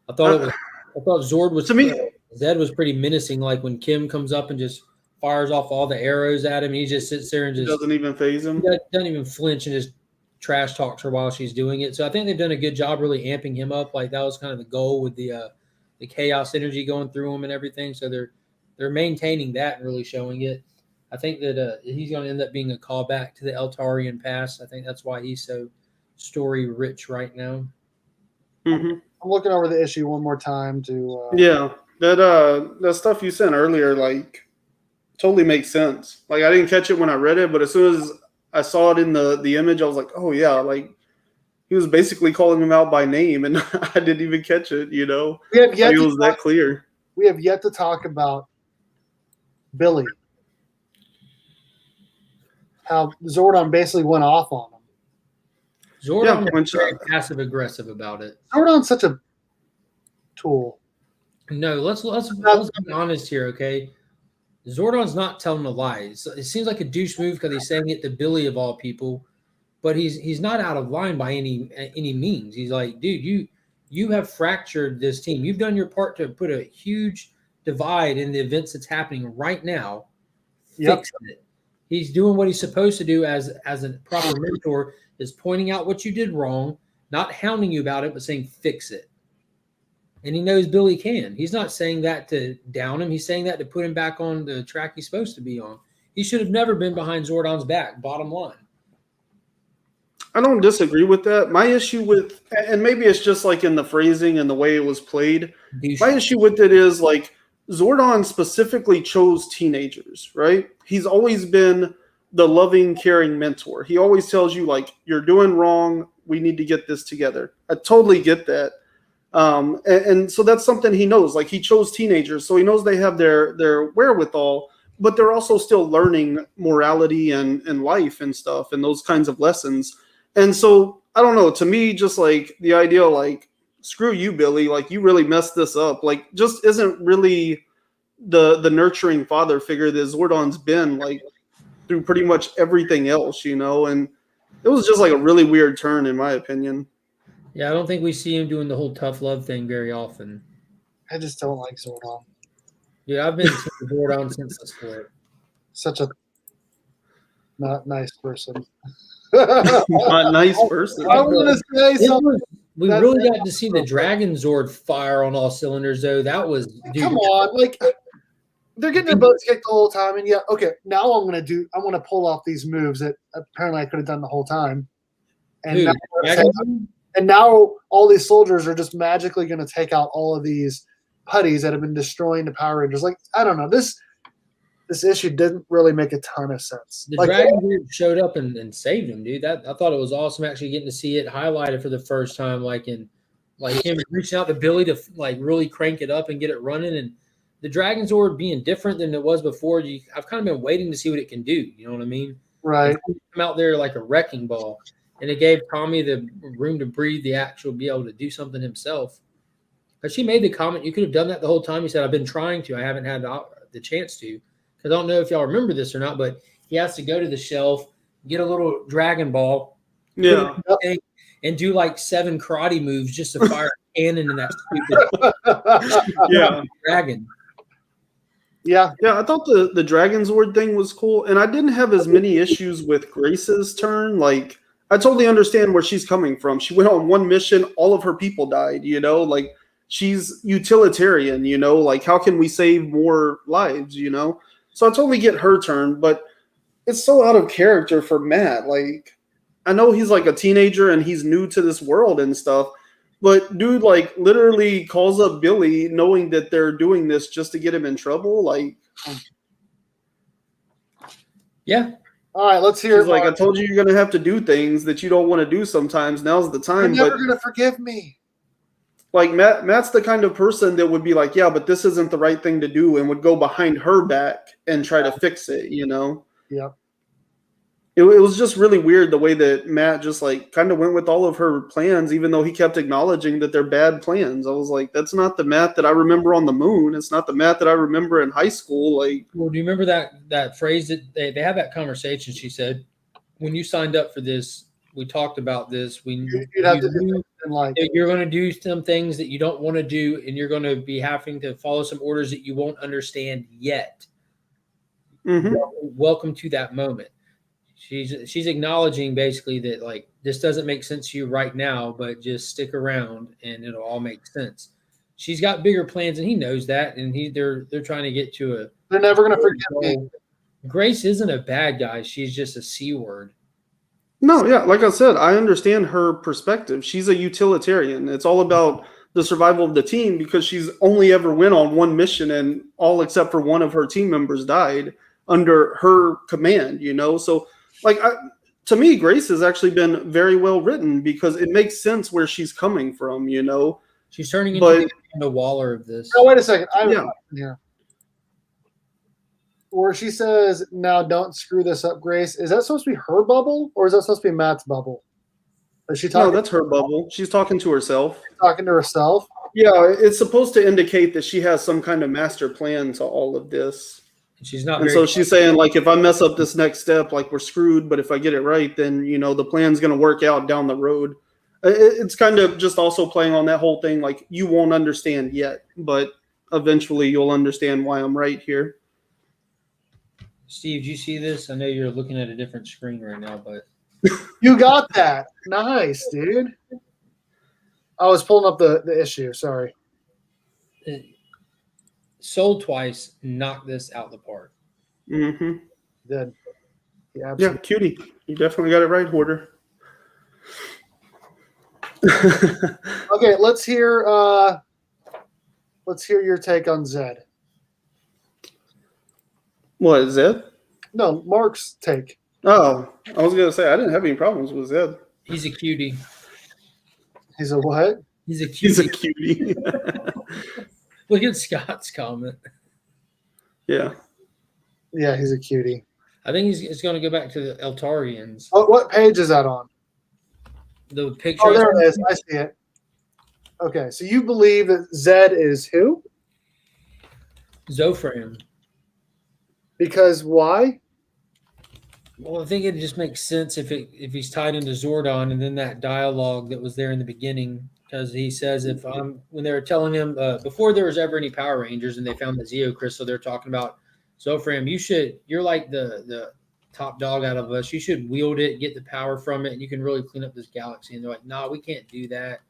I thought Zord was, to me, Zed was pretty menacing. Like, when Kim comes up and just fires off all the arrows at him, he just sits there and just doesn't even faze him. Doesn't even flinch and just trash talks her while she's doing it. So I think they've done a good job really amping him up. Like, that was kind of the goal with the chaos energy going through him and everything. So they're maintaining that and really showing it. I think that he's going to end up being a callback to the Eltarian past. I think that's why he's so story rich right now. I'm looking over the issue one more time to. That stuff you sent earlier, like, totally makes sense. Like, I didn't catch it when I read it, but as soon as I saw it in the image, I was like, oh yeah, like, he was basically calling him out by name, and I didn't even catch it. It was that clear. We have yet to talk about Billy. How Zordon basically went off on him. Zordon was very passive aggressive about it. Zordon's such a tool. No, let's be honest here, okay? Zordon's not telling a lie. It seems like a douche move because he's saying it to Billy of all people, but he's not out of line by any means. He's like, dude, you have fractured this team. You've done your part to put a huge divide in the events that's happening right now. Fix it. He's doing what he's supposed to do as a proper mentor, is pointing out what you did wrong, not hounding you about it, but saying fix it. And he knows Billy can. He's not saying that to down him. He's saying that to put him back on the track he's supposed to be on. He should have never been behind Zordon's back, bottom line. I don't disagree with that. My issue with, and maybe it's just like in the phrasing and the way it was played, my issue with it is like Zordon specifically chose teenagers, right? He's always been the loving, caring mentor. He always tells you, like, you're doing wrong. We need to get this together. I totally get that. And so that's something he knows. Like, he chose teenagers, so he knows they have their wherewithal, but they're also still learning morality and life and stuff and those kinds of lessons. And so, I don't know, to me, just like the idea, like, screw you, Billy, like, you really messed this up, like, just isn't really the nurturing father figure that Zordon's been like through pretty much everything else, you know, and it was just like a really weird turn in my opinion. Yeah, I don't think we see him doing the whole tough love thing very often. I just don't like Zordon. Yeah, I've been Team Zordon since the split. Such a not nice person. Not nice person. I want to say something. We really got to see the Dragon Zord fire on all cylinders, though. That was Come on, like they're getting their butts kicked the whole time, and yeah, okay. Now I'm gonna pull off these moves that apparently I could have done the whole time, and now all these soldiers are just magically gonna take out all of these putties that have been destroying the Power Rangers. Like I don't know, this issue didn't really make a ton of sense. The like, Dragon Zord showed up and saved him, dude. I thought it was awesome actually getting to see it highlighted for the first time, like him reaching out to Billy to like really crank it up and get it running, and the Dragon Zord being different than it was before. I've kind of been waiting to see what it can do. You know what I mean? Right. Come out there like a wrecking ball, and it gave Tommy the room to breathe, the actual be able to do something himself. But she made the comment, you could have done that the whole time. He said, I've been trying to. I haven't had the chance to. I don't know if y'all remember this or not, but he has to go to the shelf, get a little Dragon Ball, and do like 7 karate moves just to fire a cannon in that stupid dragon. Yeah. Yeah, I thought the Dragon Zord thing was cool, and I didn't have as many issues with Grace's turn. Like, I totally understand where she's coming from. She went on one mission, all of her people died, you know? Like, she's utilitarian, you know? Like, how can we save more lives, you know? So I totally get her turn, but it's so out of character for Matt. Like, I know he's like a teenager and he's new to this world and stuff, but dude, like, literally calls up Billy knowing that they're doing this just to get him in trouble. Like, yeah. All right, let's hear. He's like, I told you you're gonna have to do things that you don't want to do sometimes. Now's the time. You're never gonna forgive me. Like Matt's the kind of person that would be like, yeah, but this isn't the right thing to do, and would go behind her back and try to fix it, you know? Yeah. It was just really weird the way that Matt just like kind of went with all of her plans, even though he kept acknowledging that they're bad plans. I was like, that's not the Matt that I remember on the moon. It's not the Matt that I remember in high school. Like, well, do you remember that phrase that they had that conversation? She said, when you signed up for this, we talked about this. You're going to do some things that you don't want to do, and you're going to be having to follow some orders that you won't understand yet. Mm-hmm. Welcome to that moment. She's acknowledging basically that like this doesn't make sense to you right now, but just stick around and it'll all make sense. She's got bigger plans, and he knows that, and they're trying to get to a. They're never going to forgive me. Grace isn't a bad guy. She's just a C word. No, yeah, like I said, I understand her perspective. She's a utilitarian. It's all about the survival of the team because she's only ever went on one mission, and all except for one of her team members died under her command, you know? So, like, to me, Grace has actually been very well written because it makes sense where she's coming from, you know? She's turning into the Waller of this. Oh, wait a second. Yeah. Where she says, now don't screw this up, Grace. Is that supposed to be her bubble, or is that supposed to be Matt's bubble? Is she talking? No, that's her bubble. She's talking to herself. Talking to herself? Yeah, it's supposed to indicate that she has some kind of master plan to all of this. She's not. And so she's saying, like, if I mess up this next step, like, we're screwed. But if I get it right, then, you know, the plan's going to work out down the road. It's kind of just also playing on that whole thing, like, you won't understand yet, but eventually you'll understand why I'm right here. Steve, do you see this? I know you're looking at a different screen right now, but you got that. Nice, dude. I was pulling up the issue. Sorry. Sold Twice knocked this out the park. Mm-hmm. Did. Yeah, cutie. You definitely got it right, Hoarder. Okay, let's hear your take on Zed. What, Zed? No, Mark's take. Oh, I was going to say, I didn't have any problems with Zed. He's a cutie. He's a what? He's a cutie. He's a cutie. Look at Scott's comment. Yeah. Yeah, he's a cutie. I think he's going to go back to the Eltarians. What page is that on? The picture. Oh, there it is. I see it. Okay, so you believe that Zed is who? Zofran. Because why? Well, I think it just makes sense if he's tied into Zordon, and then that dialogue that was there in the beginning, because he says when they were telling him before there was ever any Power Rangers and they found the Zeo Crystal, they're talking about Zofran. You're like the top dog out of us. You should wield it, get the power from it, and you can really clean up this galaxy. And they're like, nah, we can't do that.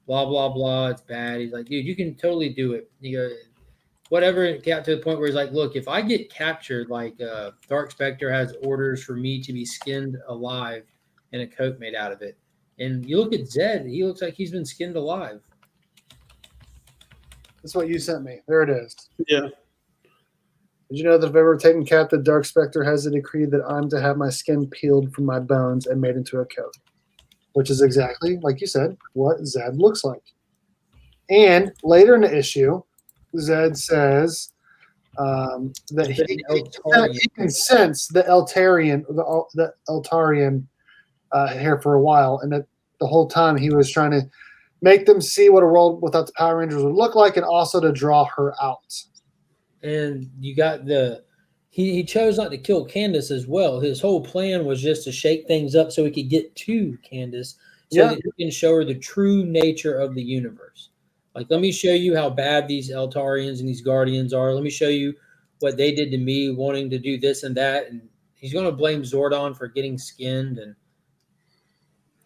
Blah blah blah. It's bad. He's like, dude, you can totally do it. You go. Whatever, it got to the point where he's like, look, if I get captured, like Dark Spectre has orders for me to be skinned alive and a coat made out of it. And you look at Zed, he looks like he's been skinned alive. That's what you sent me. There it is. Yeah. Did you know that if ever taken captive, Dark Spectre has a decree that I'm to have my skin peeled from my bones and made into a coat? Which is exactly, like you said, what Zed looks like. And later in the issue, Zed says that he can sense the Eltarian here for a while, and that the whole time he was trying to make them see what a world without the Power Rangers would look like, and also to draw her out. And you got he chose not to kill Candace as well. His whole plan was just to shake things up so he could get to Candace, so that he can show her the true nature of the universe. Like, let me show you how bad these Eltarians and these Guardians are. Let me show you what they did to me, wanting to do this and that. And he's going to blame Zordon for getting skinned. And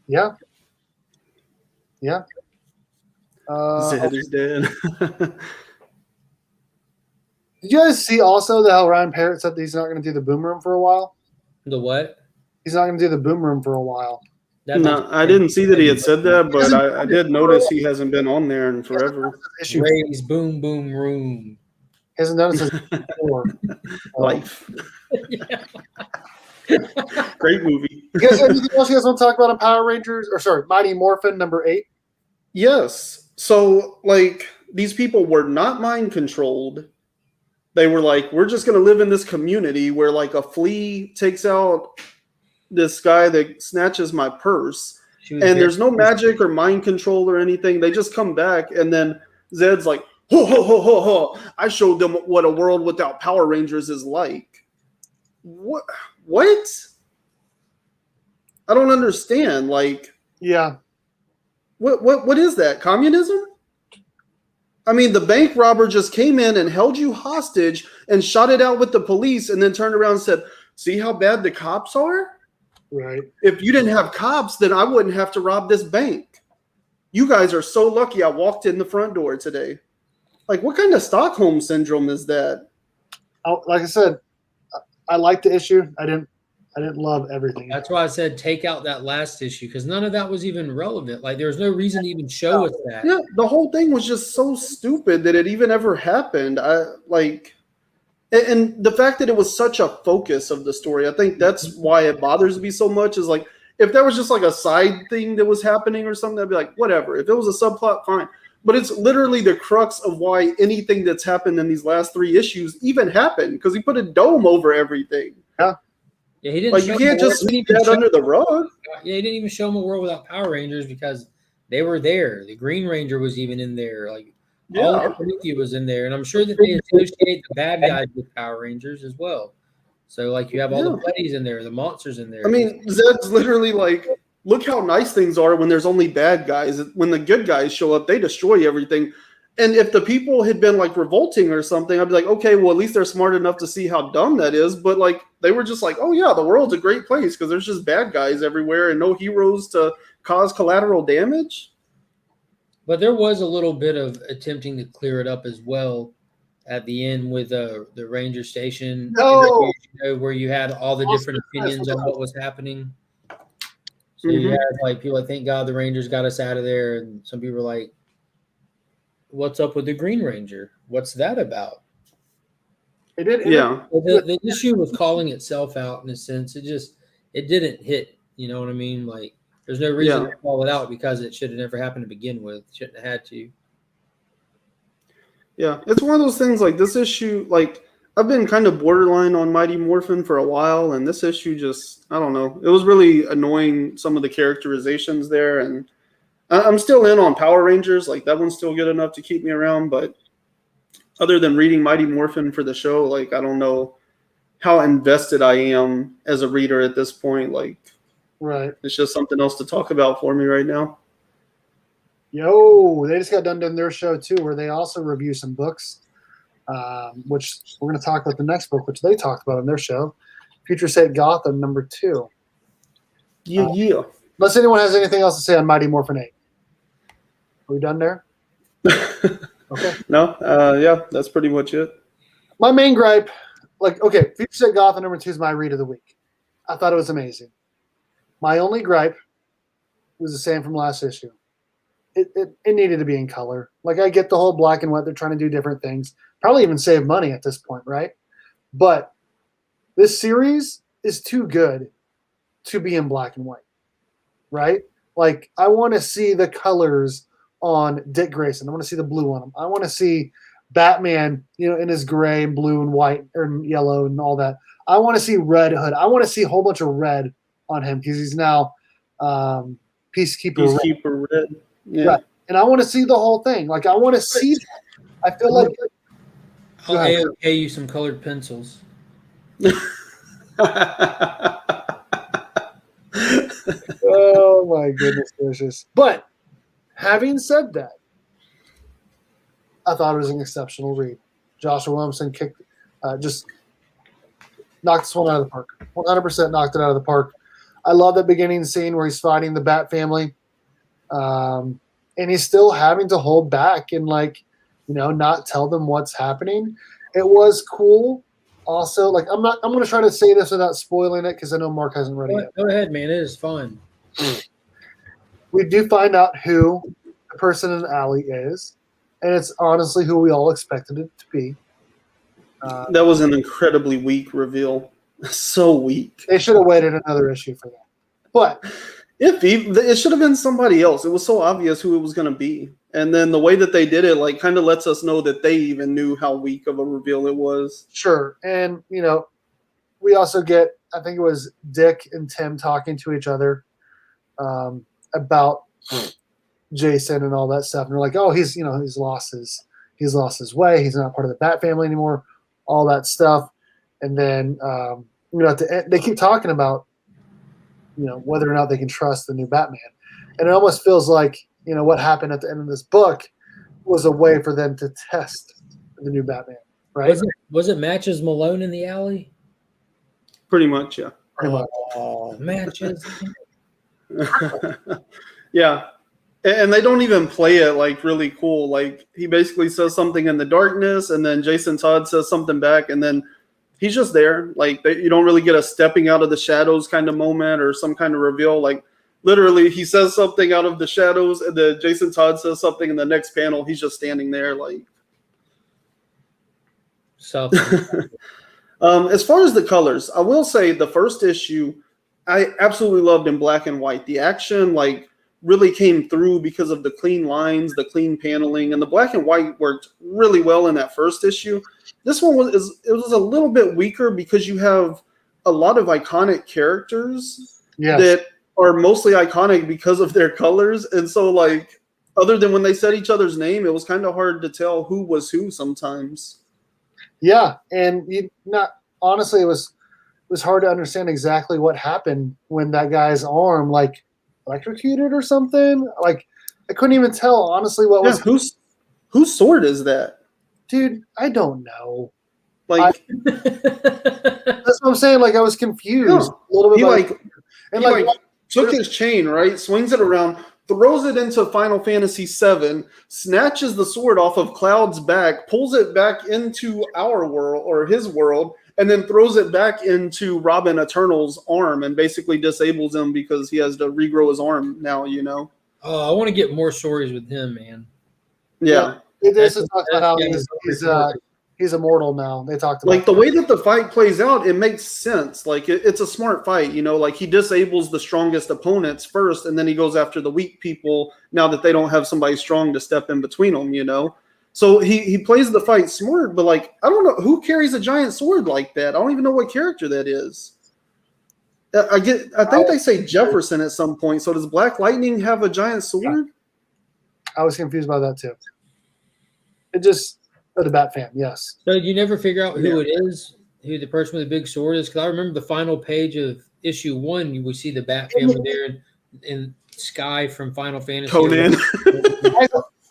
yeah. Zed is dead. Did you guys see also that how Ryan Parrott said that he's not going to do the boom room for a while? The what? He's not going to do the boom room for a while. No, I didn't see that he had said that, but I did notice he hasn't been on there in forever. Ray's boom boom room. He hasn't done it since before. Life. Great movie. You guys have anything else you guys want to talk about on Power Rangers? Or sorry, Mighty Morphin number 8? Yes. So, like, these people were not mind controlled. They were like, we're just going to live in this community where, like, a flea takes out this guy that snatches my purse, and there's no magic or mind control or anything. They just come back, and then Zed's like, ho, ho, ho, ho, ho. I showed them what a world without Power Rangers is like. What? I don't understand. Like, yeah. What is that? Communism? I mean, the bank robber just came in and held you hostage and shot it out with the police, and then turned around and said, see how bad the cops are? Right. If you didn't have cops, then I wouldn't have to rob this bank. You guys are so lucky I walked in the front door today. Like, what kind of Stockholm syndrome is that? Like I said, I liked the issue. I didn't love everything. That's why I said take out that last issue, because none of that was even relevant. Like, there's no reason to even show us that. Yeah, the whole thing was just so stupid that it even ever happened. And the fact that it was such a focus of the story, I think that's why it bothers me so much. Is like, if there was just like a side thing that was happening or something, I'd be like, whatever. If it was a subplot, fine. But it's literally the crux of why anything that's happened in these last 3 issues even happened, because he put a dome over everything. Yeah. Yeah, he didn't. Like, you can't just sweep that under the rug. Yeah, he didn't even show him a world without Power Rangers because they were there. The Green Ranger was even in there. Like, all of Prometheus was in there, and I'm sure that they associate the bad guys with Power Rangers as well. So, like, you have all the buddies in there, the monsters in there. I mean, Zed's literally like, look how nice things are when there's only bad guys. When the good guys show up, they destroy everything. And if the people had been like revolting or something, I'd be like, okay, well, at least they're smart enough to see how dumb that is. But like, they were just like, oh yeah, the world's a great place because there's just bad guys everywhere and no heroes to cause collateral damage. But there was a little bit of attempting to clear it up as well at the end with the ranger station, where you had all the different opinions on what was happening. So you had like people like, thank God the Rangers got us out of there, and some people were like, what's up with the Green Ranger? What's that about? It did. The issue was calling itself out in a sense. It didn't hit. You know what I mean? Like, there's no reason to call it out because it should have never happened to begin with. Shouldn't have had to. Yeah, it's one of those things like this issue. Like, I've been kind of borderline on Mighty Morphin for a while, and this issue just, I don't know. It was really annoying, some of the characterizations there, and I'm still in on Power Rangers. Like, that one's still good enough to keep me around, but other than reading Mighty Morphin for the show, like I don't know how invested I am as a reader at this point. Like, Right. it's just something else to talk about for me right now. Yo, they just got done doing their show too, where they also review some books, which we're going to talk about the next book, which they talked about on their show, Future State Gotham #2. Yeah. Unless anyone has anything else to say on Mighty Morphin 8. Are we done there? Okay. No, yeah, that's pretty much it. My main gripe, Future State Gotham #2 is my read of the week. I thought it was amazing. My only gripe was the same from last issue. It needed to be in color. Like, I get the whole black and white. They're trying to do different things. Probably even save money at this point, right? But this series is too good to be in black and white, right? Like, I want to see the colors on Dick Grayson. I want to see the blue on him. I want to see Batman, in his gray and blue and white or yellow and all that. I want to see Red Hood. I want to see a whole bunch of red on him because he's now Peacekeeper Red. Yeah. Right. And I want to see the whole thing. Like, I want to see that. I feel like I'll AOK you some colored pencils. oh my goodness gracious. But having said that, I thought it was an exceptional read. Joshua Williamson just knocked this one out of the park. 100% knocked it out of the park. I love that beginning scene where he's fighting the Bat family. And he's still having to hold back and not tell them what's happening. It was cool. Also, I'm going to try to say this without spoiling it because I know Mark hasn't read it yet. Go ahead, man. It is fun. We do find out who the person in the alley is, and it's honestly who we all expected it to be. That was an incredibly weak reveal. So weak. They should have waited another issue for that. But it should have been somebody else. It was so obvious who it was going to be. And then the way that they did it, kind of lets us know that they even knew how weak of a reveal it was. Sure. And, we also get, I think it was Dick and Tim talking to each other about Jason and all that stuff. And they're like, oh, he's lost his way. He's not part of the Bat family anymore, all that stuff. And then, at the end, they keep talking about, whether or not they can trust the new Batman. And it almost feels like, what happened at the end of this book was a way for them to test the new Batman, right? Was it Matches Malone in the alley? Pretty much, yeah. Pretty much. Oh, Matches. Yeah. And they don't even play it really cool. He basically says something in the darkness, and then Jason Todd says something back, and then he's just there. You don't really get a stepping out of the shadows kind of moment or some kind of reveal. Literally, he says something out of the shadows, and then Jason Todd says something in the next panel. He's just standing there, So, as far as the colors, I will say the first issue, I absolutely loved in black and white. The action, really came through because of the clean lines, the clean paneling, and the black and white worked really well in that first issue. This one was a little bit weaker because you have a lot of iconic characters that are mostly iconic because of their colors. And so other than when they said each other's name, it was kind of hard to tell who was who sometimes. Yeah. And honestly, it was hard to understand exactly what happened when that guy's arm electrocuted or something. I couldn't even tell honestly what was whose sword is that? Dude, I don't know. That's what I'm saying. I was confused a little bit. He took his chain, right? Swings it around, throws it into Final Fantasy VII, snatches the sword off of Cloud's back, pulls it back into our world or his world, and then throws it back into Robin Eternal's arm and basically disables him because he has to regrow his arm now, Oh, I want to get more stories with him, man. Yeah. This is talking about how he's immortal now. They talked about the way that the fight plays out, it makes sense. It's a smart fight, he disables the strongest opponents first, and then he goes after the weak people now that they don't have somebody strong to step in between them, So he plays the fight smart, but I don't know who carries a giant sword like that. I don't even know what character that is. I think they say Jefferson at some point. So does Black Lightning have a giant sword? I was confused by that too. It just Oh, the Bat Fam, yes. So you never figure out who Yeah. it is, who the person with the big sword is? Because I remember the final page of issue 1, we see the Bat family there and Sky from Final Fantasy. Conan.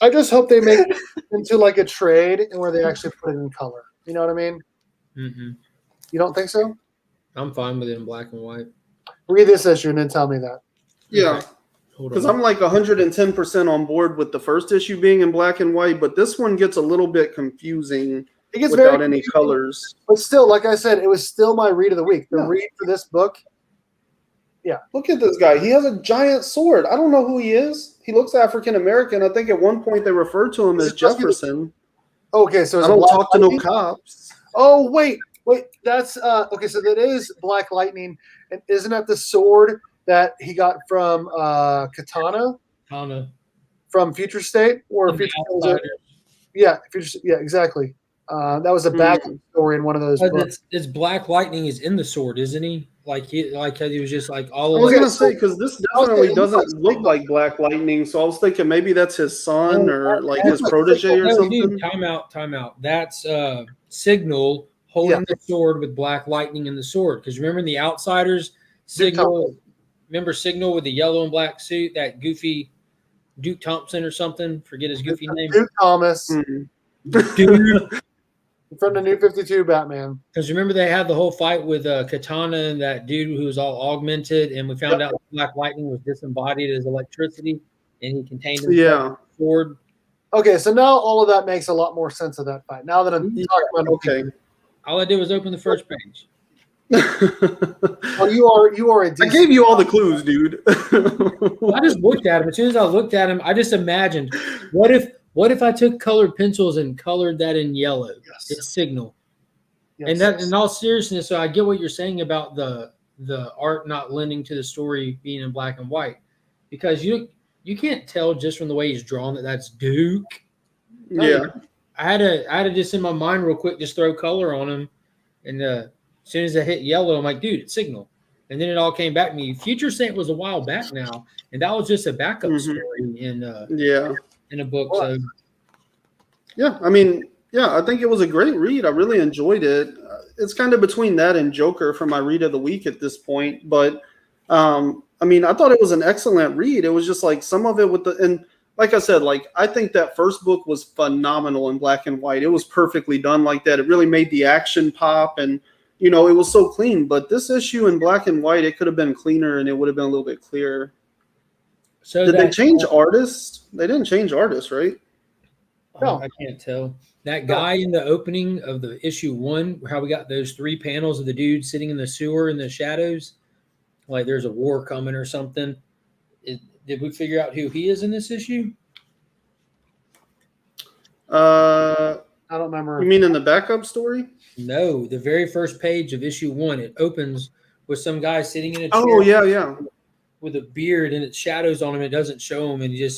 I just hope they make it into like a trade and where they actually put it in color. You know what I mean? Mm-hmm. You don't think so? I'm fine with it in black and white. Read this issue and then tell me that. Yeah. Okay. Hold Because on. I'm like 110% on board with the first issue being in black and white, but this one gets a little bit confusing It gets without very any confusing, colors. but still, like I said, it was still my read of the week. The Yeah. read for this book. Look at this guy. He has a giant sword. I don't know who he is. He looks African American. I think at one point they referred to him Is as it supposed to be- Jefferson. Okay, so I it's don't Black talk to no Lightning? cops. Oh wait, that's okay. So that is Black Lightning, and isn't that the sword that he got from Katana Kana. from Future State or The Future State? Outsiders. Yeah, yeah, exactly. That was a back story in one of those But books. it's Black Lightning is in the sword, isn't he? Like he was just like all I of was like, gonna say because this I was definitely saying, it looks doesn't like look like Black Lightning, so I was thinking maybe that's his son No, or like that his looks like protege or no, something. dude, time out. That's Signal holding the sword with Black Lightning in the sword. Because remember in the Outsiders, Signal. Remember Signal with the yellow and black suit, that goofy Duke Thompson or something. Forget his goofy name. Duke Thomas Dude. from the New 52 Batman. Because remember they had the whole fight with Katana and that dude who was all augmented, and we found out Black Lightning was disembodied as electricity, and he contained himself Yeah. in the sword. Okay, so now all of that makes a lot more sense of that fight. Now that I'm talking about Okay. All I did was open the first page. Oh, you are a I DC. gave you all the clues, dude. I just looked at him. As soon as I looked at him, I just imagined, what if I took colored pencils and colored that in yellow? Yes. It's Signal. Yes. And that, in all seriousness, so I get what you're saying about the art not lending to the story being in black and white, because you can't tell just from the way he's drawn that that's Duke. Yeah. I had to just in my mind real quick just throw color on him, and as soon as I hit yellow, I'm like, dude, it's Signal. And then it all came back to me. Future State was a while back now, and that was just a backup story in a book. So Yeah, I mean, yeah, I think it was a great read. I really enjoyed it. It's kind of between that and Joker for my read of the week at this point, but I mean, I thought it was an excellent read. It was just like some of it and like I said, like I think that first book was phenomenal in black and white. It was perfectly done like that. It really made the action pop, and it was so clean. But this issue in black and white, it could have been cleaner and it would have been a little bit clearer. So did they change artists? They didn't change artists, right? No. I can't tell. That guy in the opening of the issue 1, how we got those 3 panels of the dude sitting in the sewer in the shadows, like there's a war coming or something. Did we figure out who he is in this issue? I don't remember. You mean in the backup story? No, the very first page of issue 1, it opens with some guy sitting in a chair. Oh, yeah. With a beard and it shadows on him. It doesn't show him, and it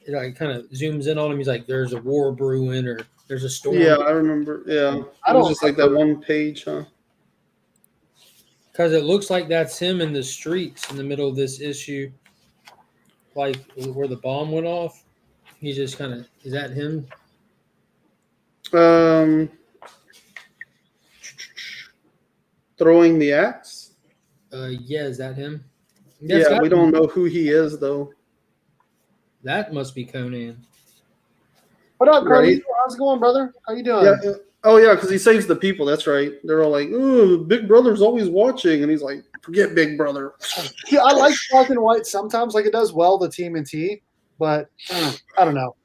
like kind of zooms in on him. He's like, "There's a war brewing," or "There's a storm." Yeah, I remember. Yeah, it was just like that one page, huh? Because it looks like that's him in the streets in the middle of this issue, like where the bomb went off. He's just kind of, is that him? Throwing the axe. Yeah, is that him? Yeah, we don't know who he is though. That must be Conan. What up, Carly? Right. How's it going, brother? How you doing? Yeah. Oh yeah, because he saves the people. That's right. They're all like, "Oh, Big Brother's always watching," and he's like, "Forget Big Brother." Yeah, I like black and white sometimes. Like it does well the TMNT, but I don't know.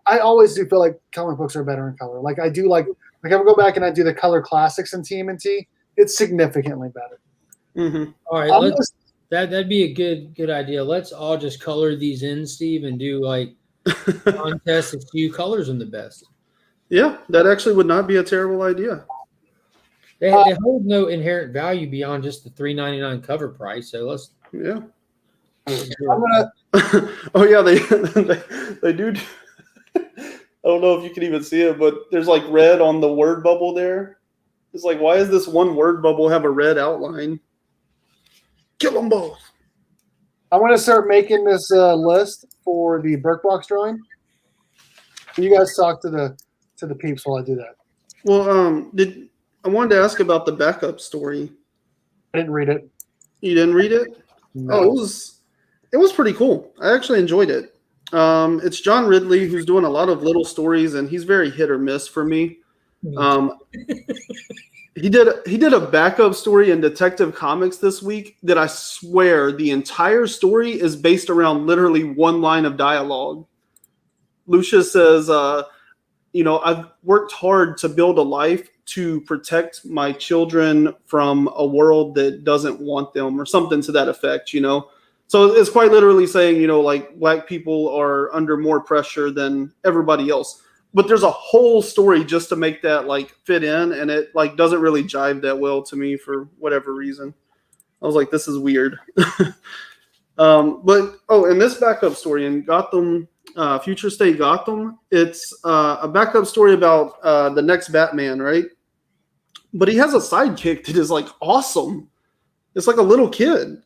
I always do feel like comic books are better in color. Like I do like if I go back and I do the color classics in TMNT, it's significantly better. Mm-hmm. All right, that'd be a good idea. Let's all just color these in, Steve, and do like contests to see who colors them the best. Yeah, that actually would not be a terrible idea. They hold no inherent value beyond just the $3.99 cover price. So let's. Yeah. I'm gonna. Oh yeah, they do. I don't know if you can even see it, but there's like red on the word bubble there. It's like, why does this one word bubble have a red outline? Kill them both. I'm gonna start making this list for the Berk Box drawing. You guys talk to to the peeps while I do that. Well, I wanted to ask about the backup story. I didn't read it. You didn't read it? No. Oh, it was pretty cool. I actually enjoyed it. It's John Ridley who's doing a lot of little stories, and he's very hit or miss for me. He did a backup story in Detective Comics this week that I swear the entire story is based around literally one line of dialogue. Lucius says, I've worked hard to build a life to protect my children from a world that doesn't want them, or something to that effect, So it's quite literally saying, like black people are under more pressure than everybody else. But there's a whole story just to make that like fit in, and it like doesn't really jive that well to me for whatever reason. I was like, this is weird. And this backup story in Gotham, Future State Gotham, it's a backup story about the next Batman, right? But he has a sidekick that is like awesome. It's like a little kid.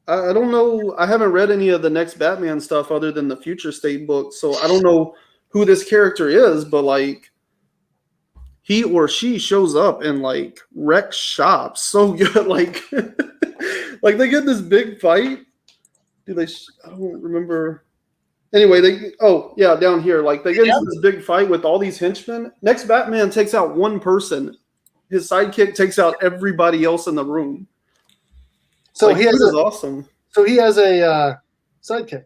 I don't know. I haven't read any of the next Batman stuff other than the Future State book, so I don't know who this character is, but like he or she shows up and like wrecks shops so good. Like, like they get this big fight. I don't remember. Anyway, down here, like they get into this big fight with all these henchmen. Next Batman takes out one person. His sidekick takes out everybody else in the room. So like, he has awesome. So he has a sidekick.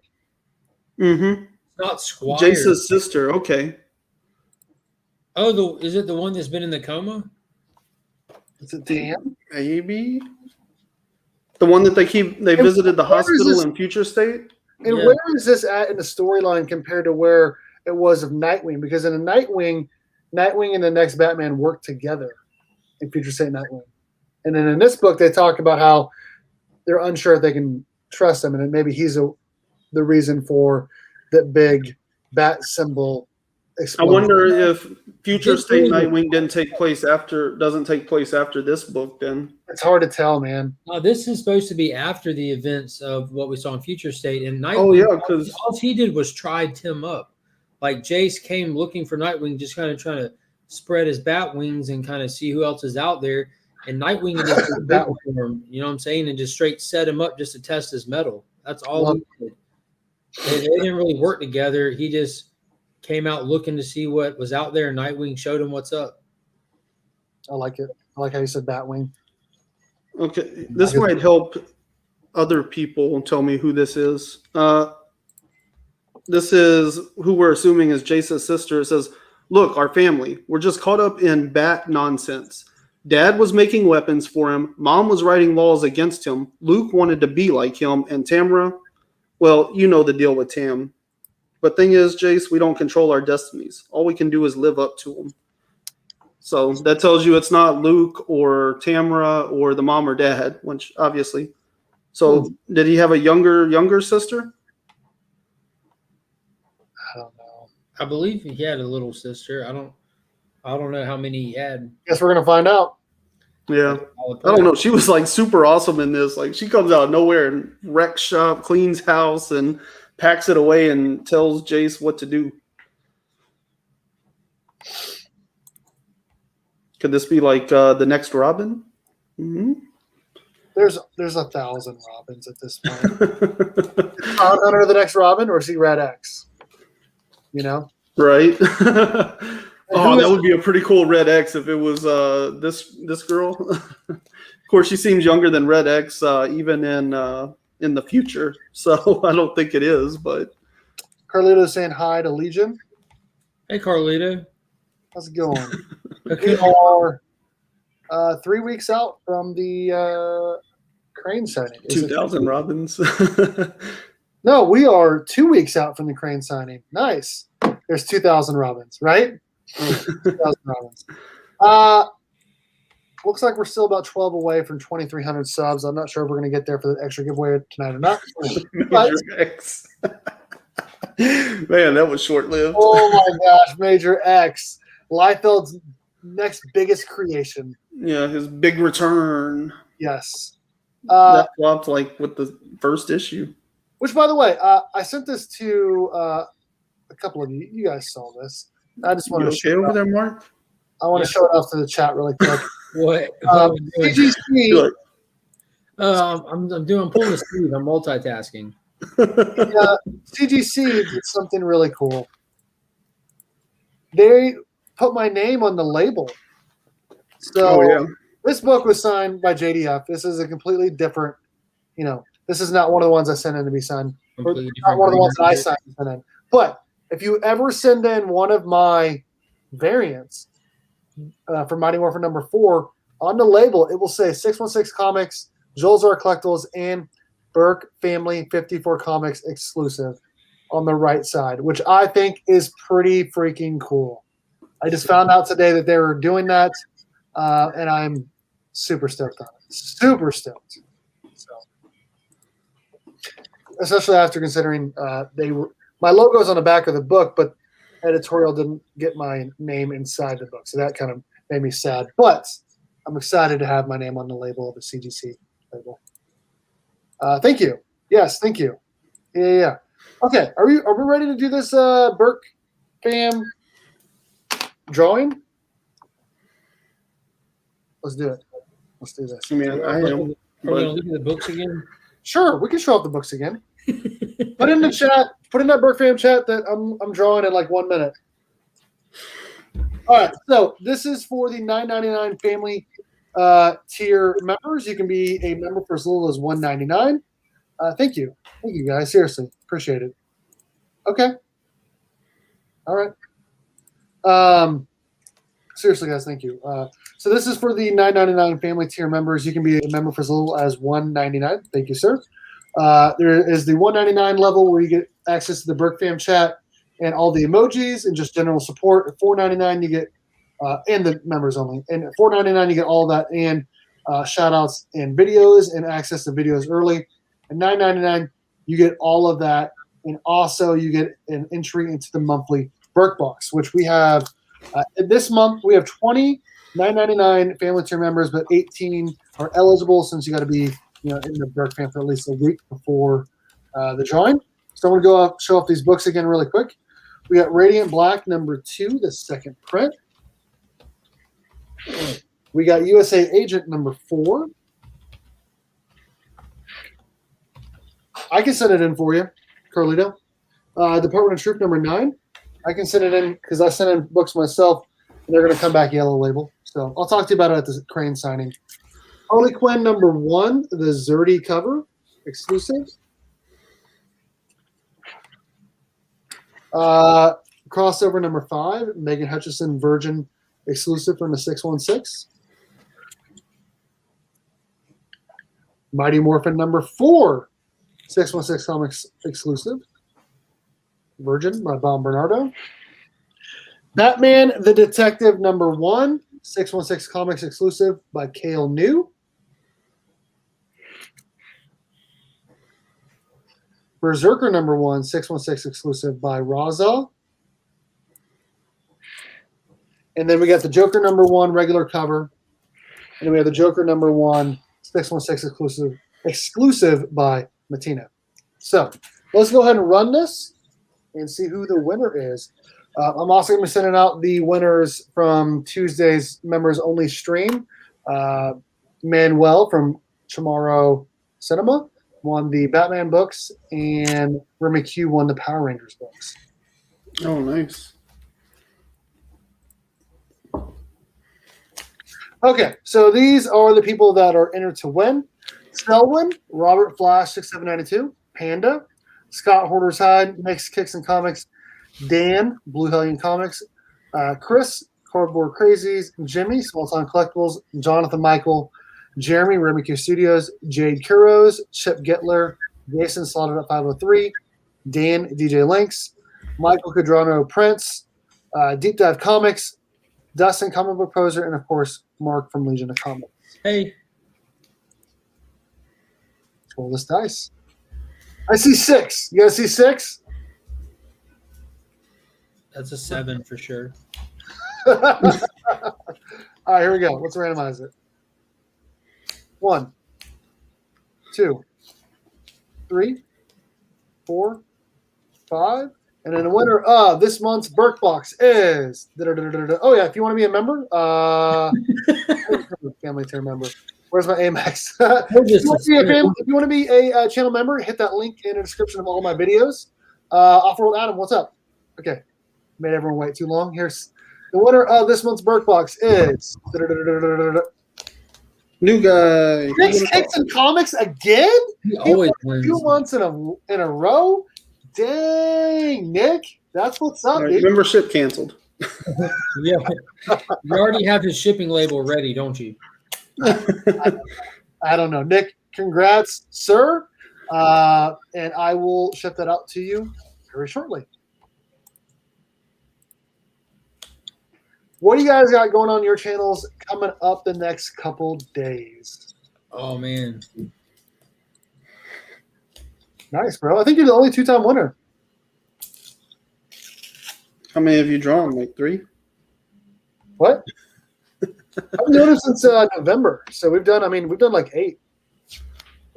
Mm-hmm. Not Squire. Jace's sister. Okay. Oh, is it the one that's been in the coma? Is it Dan? Maybe. The one that they visited the hospital in Future State? And where is this at in the storyline compared to where it was of Nightwing? Because in the Nightwing and the next Batman work together in Future State Nightwing. And then in this book, they talk about how they're unsure if they can trust him, and maybe he's the reason for that big bat symbol explosion. I wonder if Future State Nightwing doesn't take place after this book. Then it's hard to tell, man. This is supposed to be after the events of what we saw in Future State, and Nightwing. Oh yeah, because all he did was try Tim up. Like Jace came looking for Nightwing, just kind of trying to spread his bat wings and kind of see who else is out there. And Nightwing just bat form, you know what I'm saying, and just straight set him up just to test his mettle. That's all he did. They didn't really work together. He just came out looking to see what was out there, and Nightwing showed him what's up. I like it. I like how you said Batwing. Okay, this might help other people tell me who this is. This is who we're assuming is Jace's sister. It says, "Look, our family. We're just caught up in bat nonsense. Dad was making weapons for him. Mom was writing laws against him. Luke wanted to be like him. And Tamara, well, you know the deal with Tam. But thing is, Jace, we don't control our destinies. All we can do is live up to them." So that tells you it's not Luke or Tamara or the mom or dad, which obviously. So did he have a younger sister? I don't know. I believe he had a little sister. I don't know how many he had. Guess we're gonna find out. Yeah. I don't know. She was like super awesome in this. Like she comes out of nowhere and wrecks shop, cleans house, and packs it away and tells Jace what to do. Could this be like the next Robin? Mm-hmm. There's 1,000 Robins at this point. Cloud Hunter the next Robin, or is he Red X? You know? Right. That would be a pretty cool Red X if it was this girl. Of course, she seems younger than Red X, even in the future. So I don't think it is. But Carlito's saying hi to Legion. Hey, Carlito. How's it going? Okay. We are 3 weeks out from the crane signing. 2,000 Robins. No, we are 2 weeks out from the crane signing. Nice. There's 2,000 Robins, right? 2,000 Robins. Looks like we're still about 12 away from 2,300 subs. I'm not sure if we're going to get there for the extra giveaway tonight or not. But, Major X. Man, that was short-lived. oh my gosh, Major X. Liefeld's next biggest creation. Yeah, his big return. Yes. That flopped like with the first issue. Which, by the way, I sent this to a couple of you. You guys saw this. I just want You to okay over there, Mark? I want to show it off to the chat really quick. What? CGC. You're like, I'm pulling the sleeve. I'm multitasking. CGC did something really cool. They put my name on the label. So oh yeah. this book was signed by JDF. This is a completely different, this is not one of the ones I sent in to be signed. Or Completely not different. one of the ones that I green signed to send in. But if you ever send in one of my variants for Mighty Morphin number 4, on the label, it will say 616 Comics, Joel's Art Collectibles, and Berk Family 54 Comics exclusive on the right side, which I think is pretty freaking cool. I just found out today that they were doing that, and I'm super stoked on it. Super stoked. So, especially after considering my logo's on the back of the book, but editorial didn't get my name inside the book, so that kind of made me sad. But I'm excited to have my name on the label of the CGC label. Thank you. Yes, thank you. Yeah. Okay, are we ready to do this Berk Fam drawing? Let's do it. Let's do this. I mean, I am. Are we But going to look at the books again? Sure, we can show off the books again. Put in the chat. Put in that Berk Fam chat that I'm drawing in like 1 minute. All right, so this is for the $9.99 family tier members. You can be a member for as little as $1.99. Thank you guys. Seriously, appreciate it. Okay. All right. Seriously, guys, thank you. So this is for the $9.99 family tier members. You can be a member for as little as $1.99. Thank you, sir. There is the $1.99 level where you get access to the Berk Fam chat and all the emojis and just general support. At $4.99 you get and the members only. And at $4.99 you get all that and shout outs and videos and access to videos early. At $9.99 you get all of that, and also you get an entry into the monthly Berk Box, which we have this month. We have 20 $9.99 family tier members, but 18 are eligible since you got to be in the Berk Fam for at least a week before the drawing. So I'm going to go up, show off these books again really quick. We got Radiant Black number 2, the second print. We got USA Agent number 4. I can send it in for you, Carlito. Department of Truth number 9. I can send it in because I sent in books myself, and they're going to come back yellow label. So I'll talk to you about it at the Crane signing. Harley Quinn number 1, the Zerdy cover, exclusive. Crossover number 5, Megan Hutchison Virgin exclusive from the 616. Mighty Morphin number 4, 616 Comics exclusive. Virgin by Bob Bernardo. Batman the Detective number 1, 616 Comics exclusive by Cale New. Berserker number 1, 616 exclusive by Raza. And then we got the Joker number 1 regular cover. And then we have the Joker number 1, 616 exclusive by Matina. So let's go ahead and run this and see who the winner is. I'm also going to be sending out the winners from Tuesday's members only stream. Manuel from Tomorrow Cinema won the Batman books, and Remy Q won the Power Rangers books. oh, nice. Okay, so these are the people that are entered to win. Selwyn, Robert Flash 6792, Panda, Scott Hoarder's Hide, Mix Kicks and Comics, Dan, Blue Hellion Comics, Chris, Cardboard Crazies, Jimmy, Small Time Collectibles, Jonathan Michael, Jeremy, Remy Q Studios, Jade Kuros, Chip Getler, Jason Slotted at 503, Dan, DJ Links, Michael Cadrano Prince, Deep Dive Comics, Dustin, Comic Book Poser, and of course, Mark from Legion of Comics. Hey. Let's roll this dice. I see 6. You guys see 6? That's a 7 for sure. All right, here we go. Let's randomize it. 1, 2, 3, 4, 5, And then the winner of this month's Berk Box is. Oh, yeah. If you want to be a member, family tier member. Where's my Amex? If you want to be a channel member, hit that link in the description of all my videos. Off-World Adam, what's up? Okay. Made everyone wait too long. Here's the winner of this month's Berk Box is. New guy. Nick's Kicks and Comics again? He always wins. 2 months in a row? Dang, Nick. That's what's up, dude. Membership canceled. Yeah. You already have his shipping label ready, don't you? I don't know. Nick, congrats, sir. And I will ship that out to you very shortly. What do you guys got going on your channels coming up the next couple days? Oh, man. Nice, bro. I think you're the only 2-time winner. How many have you drawn? Like 3? What? I've been doing it since November. So we've done like 8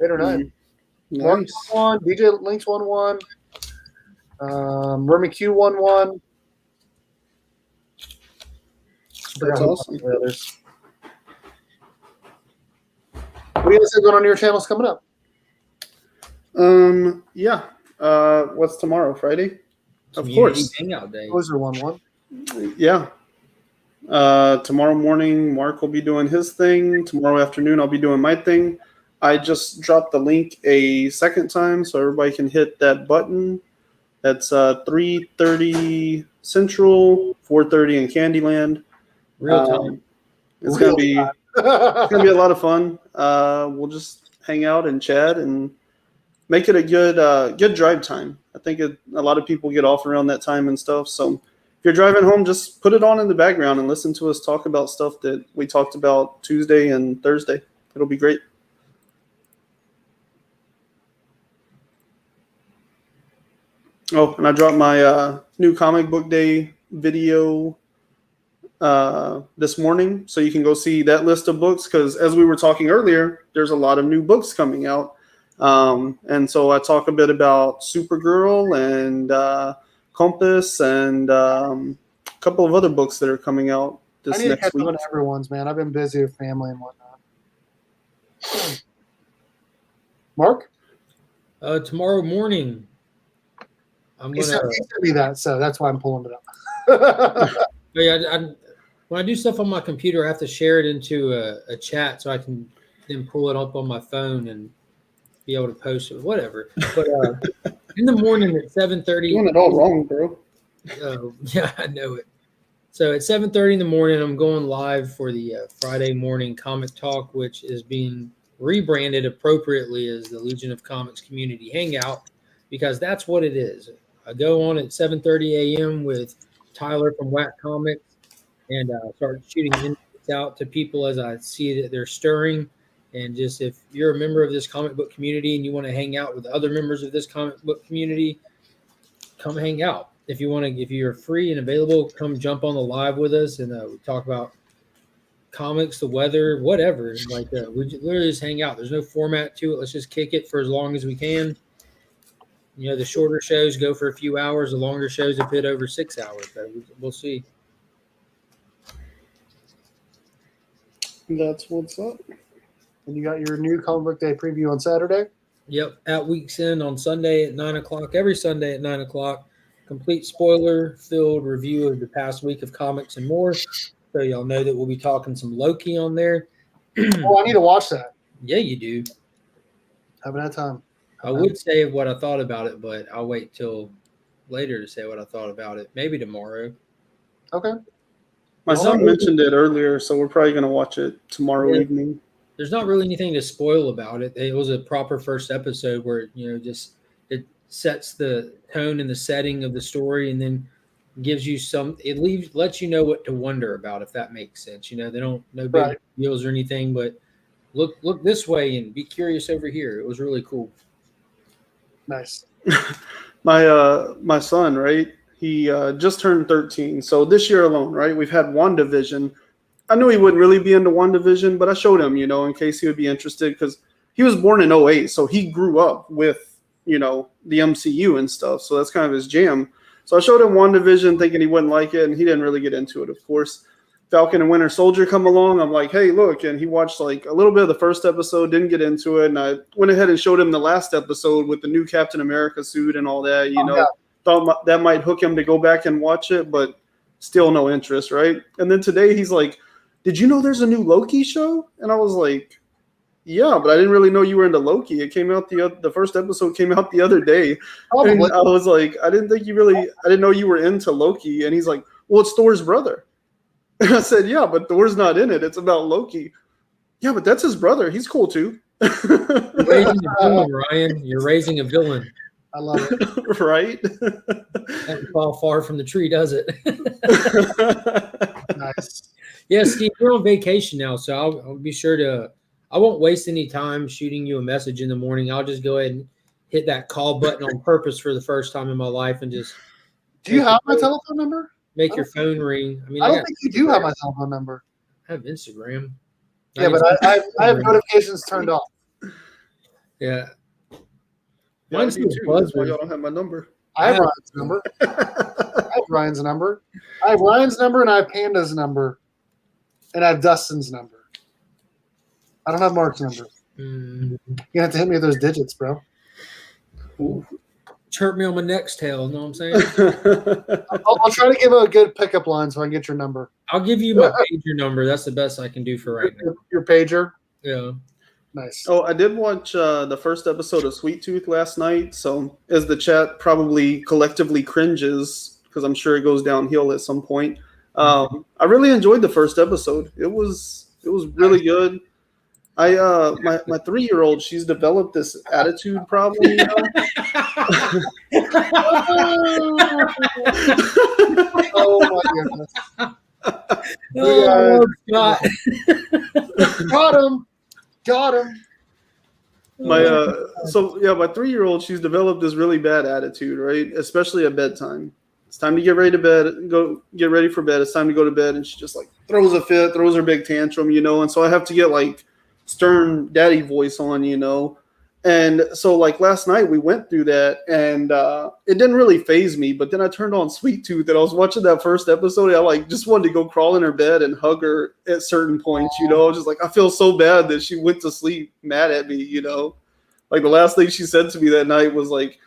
or 9. Nice. Won, DJ Links won 1. Remy Q won 1. That's awesome. What do you guys have going on your channels coming up? Yeah. What's tomorrow? Friday? Of Community course. Hangout day. Poser won 1. Yeah. Tomorrow morning, Mark will be doing his thing. Tomorrow afternoon, I'll be doing my thing. I just dropped the link a second time so everybody can hit that button. That's 3:30 Central, 4:30 in Candyland. Real time. It's gonna be a lot of fun. We'll just hang out and chat and make it a good drive time. I think a lot of people get off around that time and stuff. So if you're driving home, just put it on in the background and listen to us talk about stuff that we talked about Tuesday and Thursday. It'll be great. Oh, and I dropped my new comic book day video this morning, so you can go see that list of books, because as we were talking earlier, there's a lot of new books coming out. And so I talk a bit about Supergirl and Compass and a couple of other books that are coming out this I need to next catch week. up on everyone's, man. I've been busy with family and whatnot. Mark? Tomorrow morning, I'm He gonna. sent me that, so that's why I'm pulling it up. Yeah, when I do stuff on my computer, I have to share it into a chat so I can then pull it up on my phone and be able to post it. Whatever. But in the morning at 7:30, Doing it all wrong, bro. Yeah, I know it. So at 7:30 in the morning, I'm going live for the Friday morning comic talk, which is being rebranded appropriately as the Legion of Comics Community Hangout, because that's what it is. I go on at 7:30 a.m. with Tyler from Whack Comics and start shooting invites out to people as I see that they're stirring. And just if you're a member of this comic book community and you want to hang out with other members of this comic book community, come hang out. If you're free and available, come jump on the live with us and we talk about comics, the weather, whatever. Like we literally just hang out. There's no format to it. Let's just kick it for as long as we can. You know, the shorter shows go for a few hours. The longer shows have hit over 6 hours. So we'll see. That's what's up. And you got your new comic book day preview on Saturday? Yep, at Week's End on Sunday at 9 o'clock. Every Sunday at 9 o'clock. Complete spoiler-filled review of the past week of comics and more. So y'all know that we'll be talking some Loki on there. Oh, I need to watch that. Yeah, you do. Haven't had time. I would say what I thought about it, but I'll wait till later to say what I thought about it. Maybe tomorrow. Okay. My son mentioned it earlier, so we're probably going to watch it tomorrow evening. There's not really anything to spoil about it. It was a proper first episode where, just it sets the tone and the setting of the story and then gives you lets you know what to wonder about, if that makes sense. They don't no big deals or anything, but look this way and be curious over here. It was really cool. Nice. My son, right? He just turned 13. So this year alone, right? We've had WandaVision. I knew he wouldn't really be into WandaVision, but I showed him, in case he would be interested, because he was born in 2008. So he grew up with, the MCU and stuff. So that's kind of his jam. So I showed him WandaVision thinking he wouldn't like it, and he didn't really get into it, of course. Falcon and Winter Soldier come along. I'm like, hey, look. And he watched like a little bit of the first episode, didn't get into it. And I went ahead and showed him the last episode with the new Captain America suit and all that, Thought that might hook him to go back and watch it, but still no interest, right? And then today he's like, did you know there's a new Loki show? And I was like, yeah, but I didn't really know you were into Loki. It came out the first episode came out the other day. Probably. And I was like, I didn't know you were into Loki. And he's like, well, it's Thor's brother. And I said, yeah, but Thor's not in it. It's about Loki. Yeah, but that's his brother. He's cool too. You're raising a villain, Ryan. You're raising a villain. I love it. Right? Doesn't fall far from the tree, does it? Nice. Yeah, Steve, we're on vacation now, so I'll be sure to. I won't waste any time shooting you a message in the morning. I'll just go ahead and hit that call button on purpose for the first time in my life and just. Do you have my telephone number? Make your phone ring. I mean, I don't think you do have my telephone number. I have Instagram. Yeah, but I have notifications turned off. Yeah. Mine's too. That's why y'all don't have my number. I have Ryan's number. I have Ryan's number. I have Ryan's number, and I have Panda's number, and I have Dustin's number. I don't have Mark's number. You have to hit me with those digits, bro. Ooh. Chirp me on my next tail. Know what I'm saying? I'll try to give a good pickup line so I can get your number. I'll give you my pager number. That's the best I can do for right now. Your pager? Yeah. Nice. Oh, I did watch the first episode of Sweet Tooth last night. So as the chat probably collectively cringes, because I'm sure it goes downhill at some point. I really enjoyed the first episode. It was really good. My 3-year-old, she's developed this attitude problem, you know? Oh my goodness. Oh, God. Got him. My 3-year-old, she's developed this really bad attitude, right? Especially at bedtime. It's time to get ready to bed, go get ready for bed. It's time to go to bed, and she just like throws a fit, throws her big tantrum, you know. And so I have to get like stern daddy voice on, you know. And so like last night we went through that, and it didn't really faze me. But then I turned on Sweet Tooth, and I was watching that first episode, and I like just wanted to go crawl in her bed and hug her at certain points, you know. Just like I feel so bad that she went to sleep mad at me, you know. Like the last thing she said to me that night was like,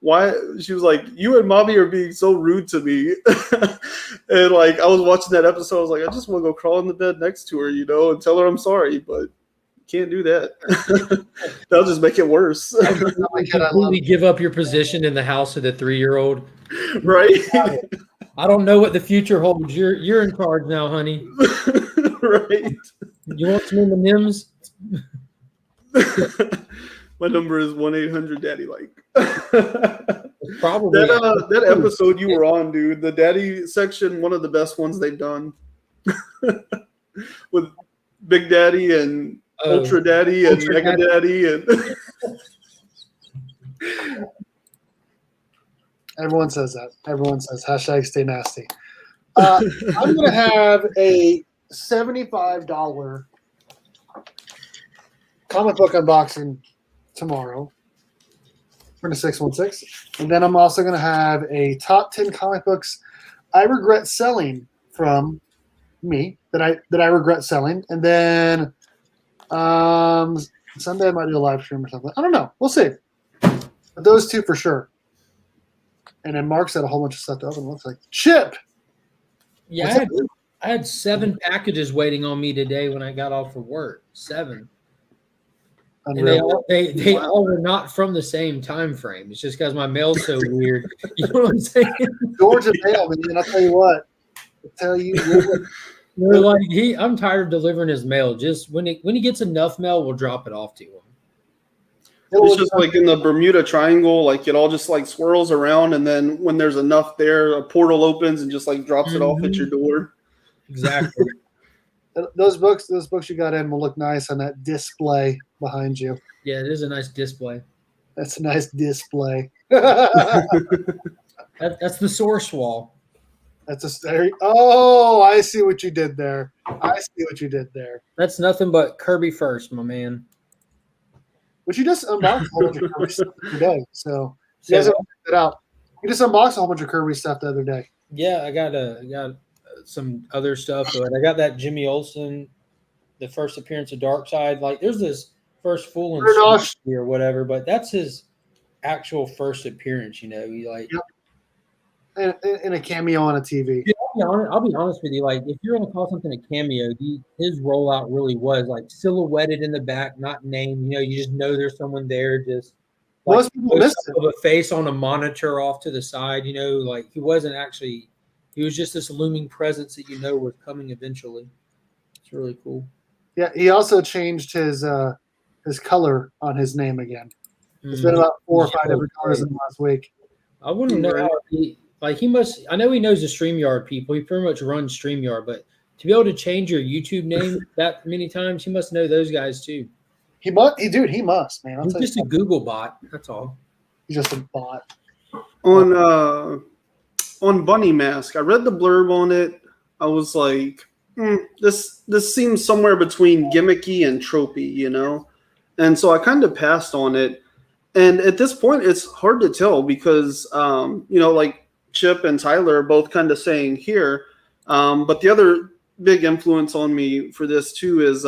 why? She was like, you and mommy are being so rude to me. And like I was watching that episode, I was like, I just want to go crawl in the bed next to her, you know, and tell her I'm sorry, but can't do that. That'll just make it worse. Completely give up your position in the house of the 3-year-old. Right. I don't know what the future holds. You're in charge now, honey. Right. You want some M&Ms? My number is 1-800-DADDY-LIKE. Probably that episode you were on, dude. The daddy section, one of the best ones they've done. With Big Daddy and Ultra Daddy and Mega Daddy and everyone says that. Everyone says #stay nasty. I'm gonna have a $75 comic book unboxing tomorrow for the 616, and then I'm also gonna have a top 10 comic books I regret selling from me that I regret selling, and then Sunday I might do a live stream or something. I don't know. We'll see. But those two for sure. And then Mark's had a whole bunch of stuff to open. It looks like Chip. Yeah, I had 7 packages waiting on me today when I got off of work. 7. Unreal. And they all were not from the same time frame. It's just because my mail's so weird. You know what I'm saying? Georgia mail, man. I'll tell you what. They're like, I'm tired of delivering his mail. Just when he gets enough mail, we'll drop it off to him. It's just like in the Bermuda Triangle, like it all just like swirls around, and then when there's enough there, a portal opens and just like drops it off at your door. Exactly. Those books you got in will look nice on that display behind you. Yeah, it is a nice display. That's a nice display. That's the source wall. That's a scary. Oh, I see what you did there. That's nothing but Kirby first, my man. Which you just unboxed a whole bunch of Kirby stuff today. So you guys have to check it out. You just unboxed a whole bunch of Kirby stuff the other day. Yeah, I got some other stuff. But I got that Jimmy Olsen, the first appearance of Darkseid. Like, there's this first full and or whatever, but that's his actual first appearance. He like. Yep. In a cameo on a TV. Yeah, I'll be honest with you. Like, if you're gonna call something a cameo, his rollout really was like silhouetted in the back, not named. You just know there's someone there. Just like most people miss it. Of a face on a monitor off to the side. Like he wasn't actually. He was just this looming presence that was coming eventually. It's really cool. Yeah, he also changed his color on his name again. It's been about 4 or 5 different colors in the last week. I wouldn't know how he must. I know he knows the StreamYard people. He pretty much runs StreamYard, but to be able to change your YouTube name that many times, he must know those guys too. He must, man. He's just a Google bot. That's all. He's just a bot. On Bunny Mask, I read the blurb on it. I was like, this seems somewhere between gimmicky and tropey, and so I kind of passed on it. And at this point, it's hard to tell because, like Chip and Tyler are both kind of saying here. But the other big influence on me for this, too, is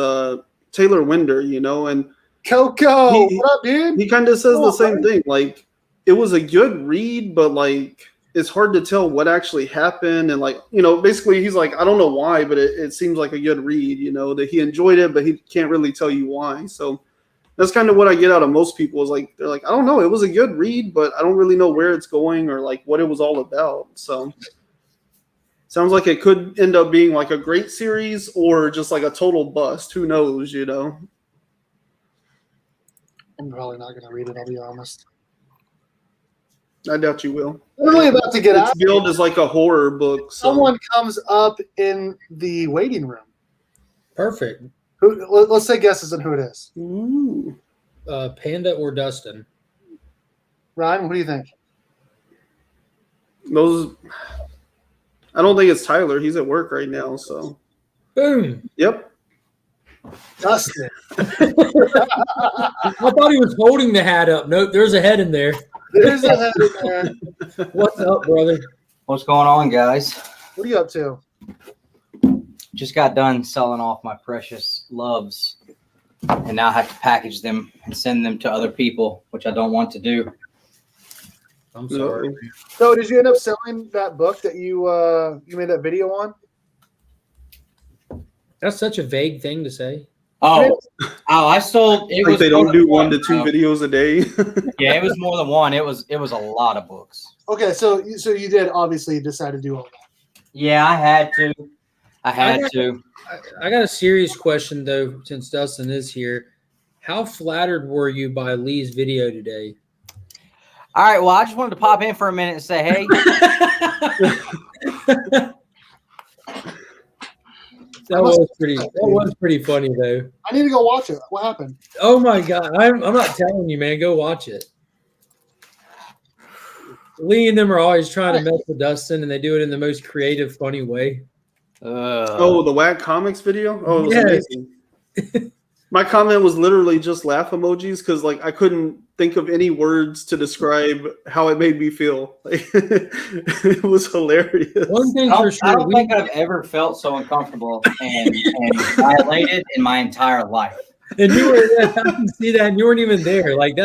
Taylor Winder, and Coco, what up, dude? He kind of says the same thing. Like, it was a good read, but, like, it's hard to tell what actually happened. And, like, basically he's like, I don't know why, but it seems like a good read, that he enjoyed it, but he can't really tell you why. So that's kind of what I get out of most people is like, they're like, I don't know. It was a good read, but I don't really know where it's going or like what it was all about. So sounds like it could end up being like a great series or just like a total bust. Who knows, I'm probably not going to read it. I'll be honest. I doubt you will. Literally about to get out. It's billed as like a horror book. So. Someone comes up in the waiting room. Perfect. Let's say guesses on who it is. Ooh. Panda or Dustin? Ryan, what do you think? I don't think it's Tyler. He's at work right now. So. Boom. Yep. Dustin. I thought he was holding the hat up. Nope, there's a head in there. There's a head in there. What's up, brother? What's going on, guys? What are you up to? Just got done selling off my precious loves, and now I have to package them and send them to other people, which I don't want to do. I'm sorry. So, did you end up selling that book that you made that video on? That's such a vague thing to say. Oh, I sold. It like was they don't do 1 to 2 videos a day. Yeah, it was more than one. It was a lot of books. Okay, so you did obviously decide to do all that. Yeah, I had to. I got a serious question though, since Dustin is here. How flattered were you by Lee's video today? All right. Well, I just wanted to pop in for a minute and say, hey. That was pretty funny though. I need to go watch it. What happened? Oh my god! I'm not telling you, man. Go watch it. Lee and them are always trying to mess with Dustin, and they do it in the most creative, funny way. The Whack Comics video? Oh, it was amazing. amazing. My comment was literally just laugh emojis because like I couldn't think of any words to describe how it made me feel. Like, it was hilarious. One thing for sure, I don't think I've ever felt so uncomfortable and violated in my entire life. And you were I can see that, and you weren't even there. Like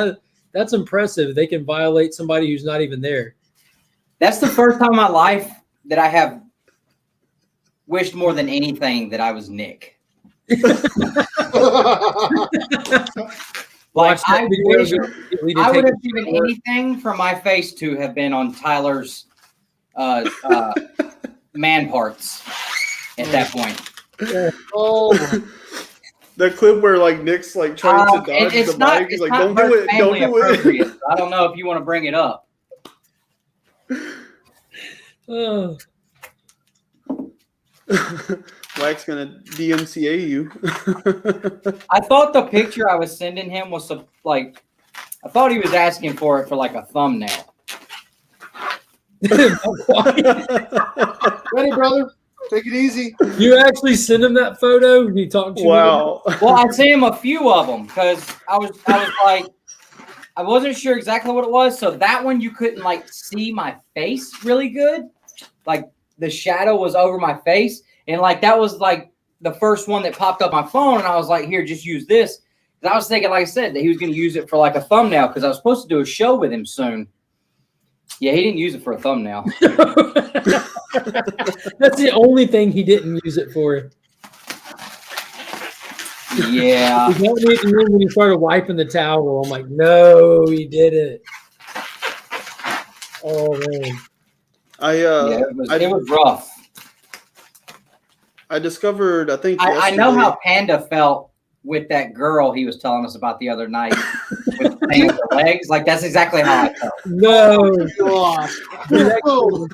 that's impressive. They can violate somebody who's not even there. That's the first time in my life that I have wished more than anything that I was Nick. Like I would have given anything for my face to have been on Tyler's man parts at that point. Oh, that clip where like Nick's like trying to dodge the bike. He's like, "Don't do it! Don't do it!" I don't know if you want to bring it up. Oh. Wack's gonna DMCA you. I thought the picture I was sending him was like, I thought he was asking for it for like a thumbnail. Ready, brother? Take it easy. You actually sent him that photo? You talked to Wow. Well, I sent him a few of them because I was like, I wasn't sure exactly what it was. So that one you couldn't like see my face really good. Like the shadow was over my face. And like that was like the first one that popped up my phone. And I was like, here, just use this. Because I was thinking, like I said, that he was going to use it for like a thumbnail because I was supposed to do a show with him soon. Yeah, he didn't use it for a thumbnail. That's the only thing he didn't use it for. Yeah. He told me when he started wiping the towel. I'm like, no, he didn't. Oh man. It was rough. I discovered, I think I know how Panda felt with that girl he was telling us about the other night with the legs. Like that's exactly how I felt. No. Gosh. Boom.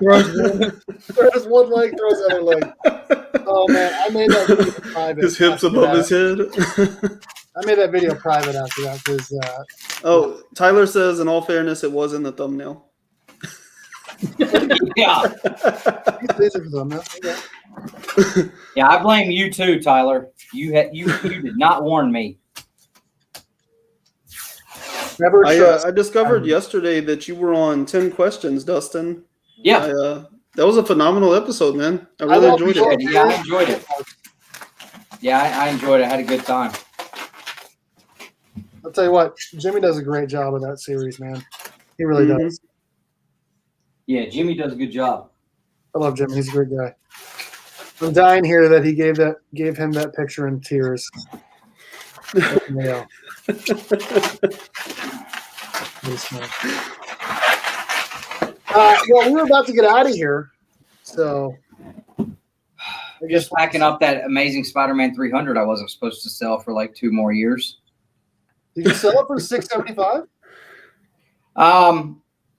Throws one leg, throws the other leg. Oh man, I made that video private. His hips above his head. I made that video private after that because. Tyler says, in all fairness, it was in the thumbnail. Yeah. Yeah, I blame you too, Tyler. You did not warn me. I discovered yesterday that you were on 10 questions, Dustin. Yeah. That was a phenomenal episode, man. I really enjoyed it. Yeah, I enjoyed it. Yeah, I enjoyed it. I had a good time. I'll tell you what, Jimmy does a great job of that series, man. He really does. Yeah, Jimmy does a good job. I love Jimmy. He's a great guy. I'm dying here that he gave him that picture in tears. Yeah. Well, we were about to get out of here, so I guess packing up that Amazing Spider-Man 300 I wasn't supposed to sell for like 2 more years. Did you sell it for $675?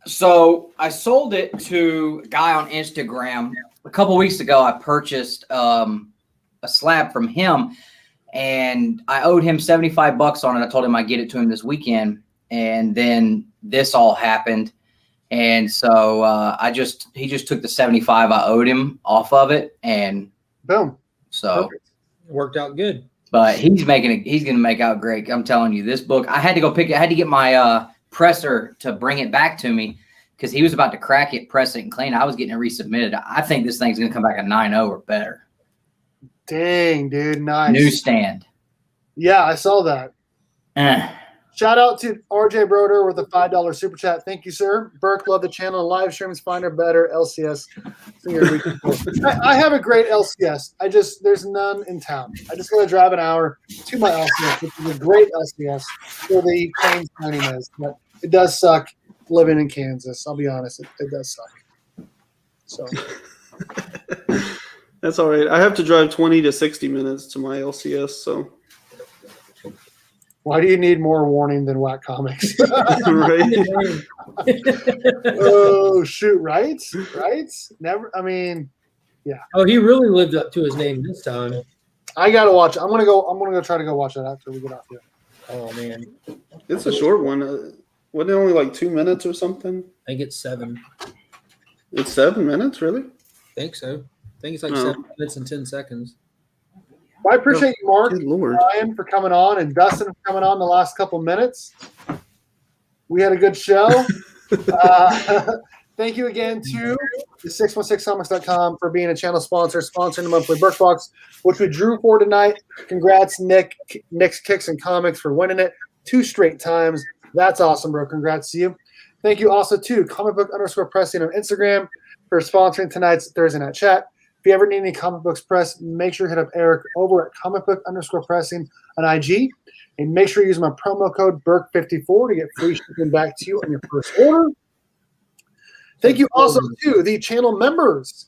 So I sold it to a guy on Instagram a couple weeks ago. I purchased a slab from him, and I owed him $75 on it. I told him I'd get it to him this weekend, and then this all happened. And so he just took the 75 I owed him off of it, and boom. So perfect. Worked out good. But he's going to make out great. I'm telling you, this book, I had to go pick it. I had to get my presser to bring it back to me because he was about to crack it, press it, and clean it. I was getting it resubmitted. I think this thing's going to come back a 9.0 or better. Dang, dude. Nice. Newsstand. Yeah, I saw that. Shout out to RJ Broder with a $5 super chat. Thank you, sir. Berk, love the channel. Live streams, finder better. LCS. I have a great LCS. There's none in town. I just got to drive an hour to my LCS, which is a great LCS for the Plains County is. But it does suck living in Kansas. I'll be honest. It does suck. So. That's all right. I have to drive 20 to 60 minutes to my LCS, so. Why do you need more warning than Whack Comics? Right? Oh shoot! Right? Never. I mean, yeah. Oh, he really lived up to his name this time. I gotta watch it. I'm gonna go try to go watch it after we get off here. Oh man, it's a short one. Wasn't it only like 2 minutes or something? I think it's 7. It's 7 minutes, really? I think so. I think it's like 7 minutes and 10 seconds. Well, I appreciate you, Mark, Good Lord. Ryan, for coming on, and Dustin for coming on the last couple minutes. We had a good show. Thank you again to the 616comics.com for being a channel sponsor, sponsoring the monthly Berk Box, which we drew for tonight. Congrats, Nick's Kicks and Comics, for winning it 2 straight times. That's awesome, bro. Congrats to you. Thank you also to comicbook_pressing on Instagram for sponsoring tonight's Thursday Night Chat. If you ever need any comic books press, make sure you hit up Eric over at comicbook_pressing on IG. And make sure you use my promo code BERK54 to get free shipping back to you on your first order. Thank you also to the channel members.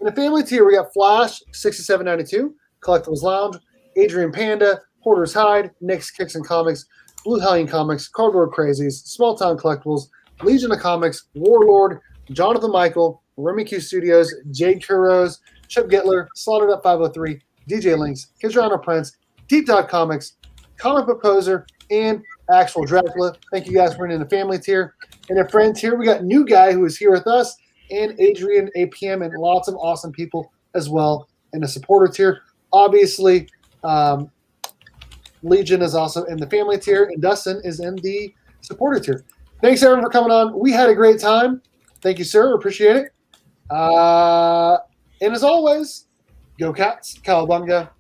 In the family tier, we got Flash, $67.92, Collectibles Lounge, Adrian Panda, Porter's Hide, Nick's Kicks and Comics, Blue Hellion Comics, Cardboard Crazies, Small Town Collectibles, Legion of Comics, Warlord, Jonathan Michael, Remy Q Studios, Jade Kuros, Chip Gittler, Slaughtered Up 503, DJ Links, Kizrano Prince, Deep Dog Comics, Comic Book Poser, and Actual Dracula. Thank you guys for being in the family tier. And a friend tier, we got New Guy who is here with us, and Adrian APM, and lots of awesome people as well in the supporter tier. Obviously, Legion is also in the family tier, and Dustin is in the supporter tier. Thanks, everyone, for coming on. We had a great time. Thank you, sir. Appreciate it. And as always, go Cats, Cowabunga,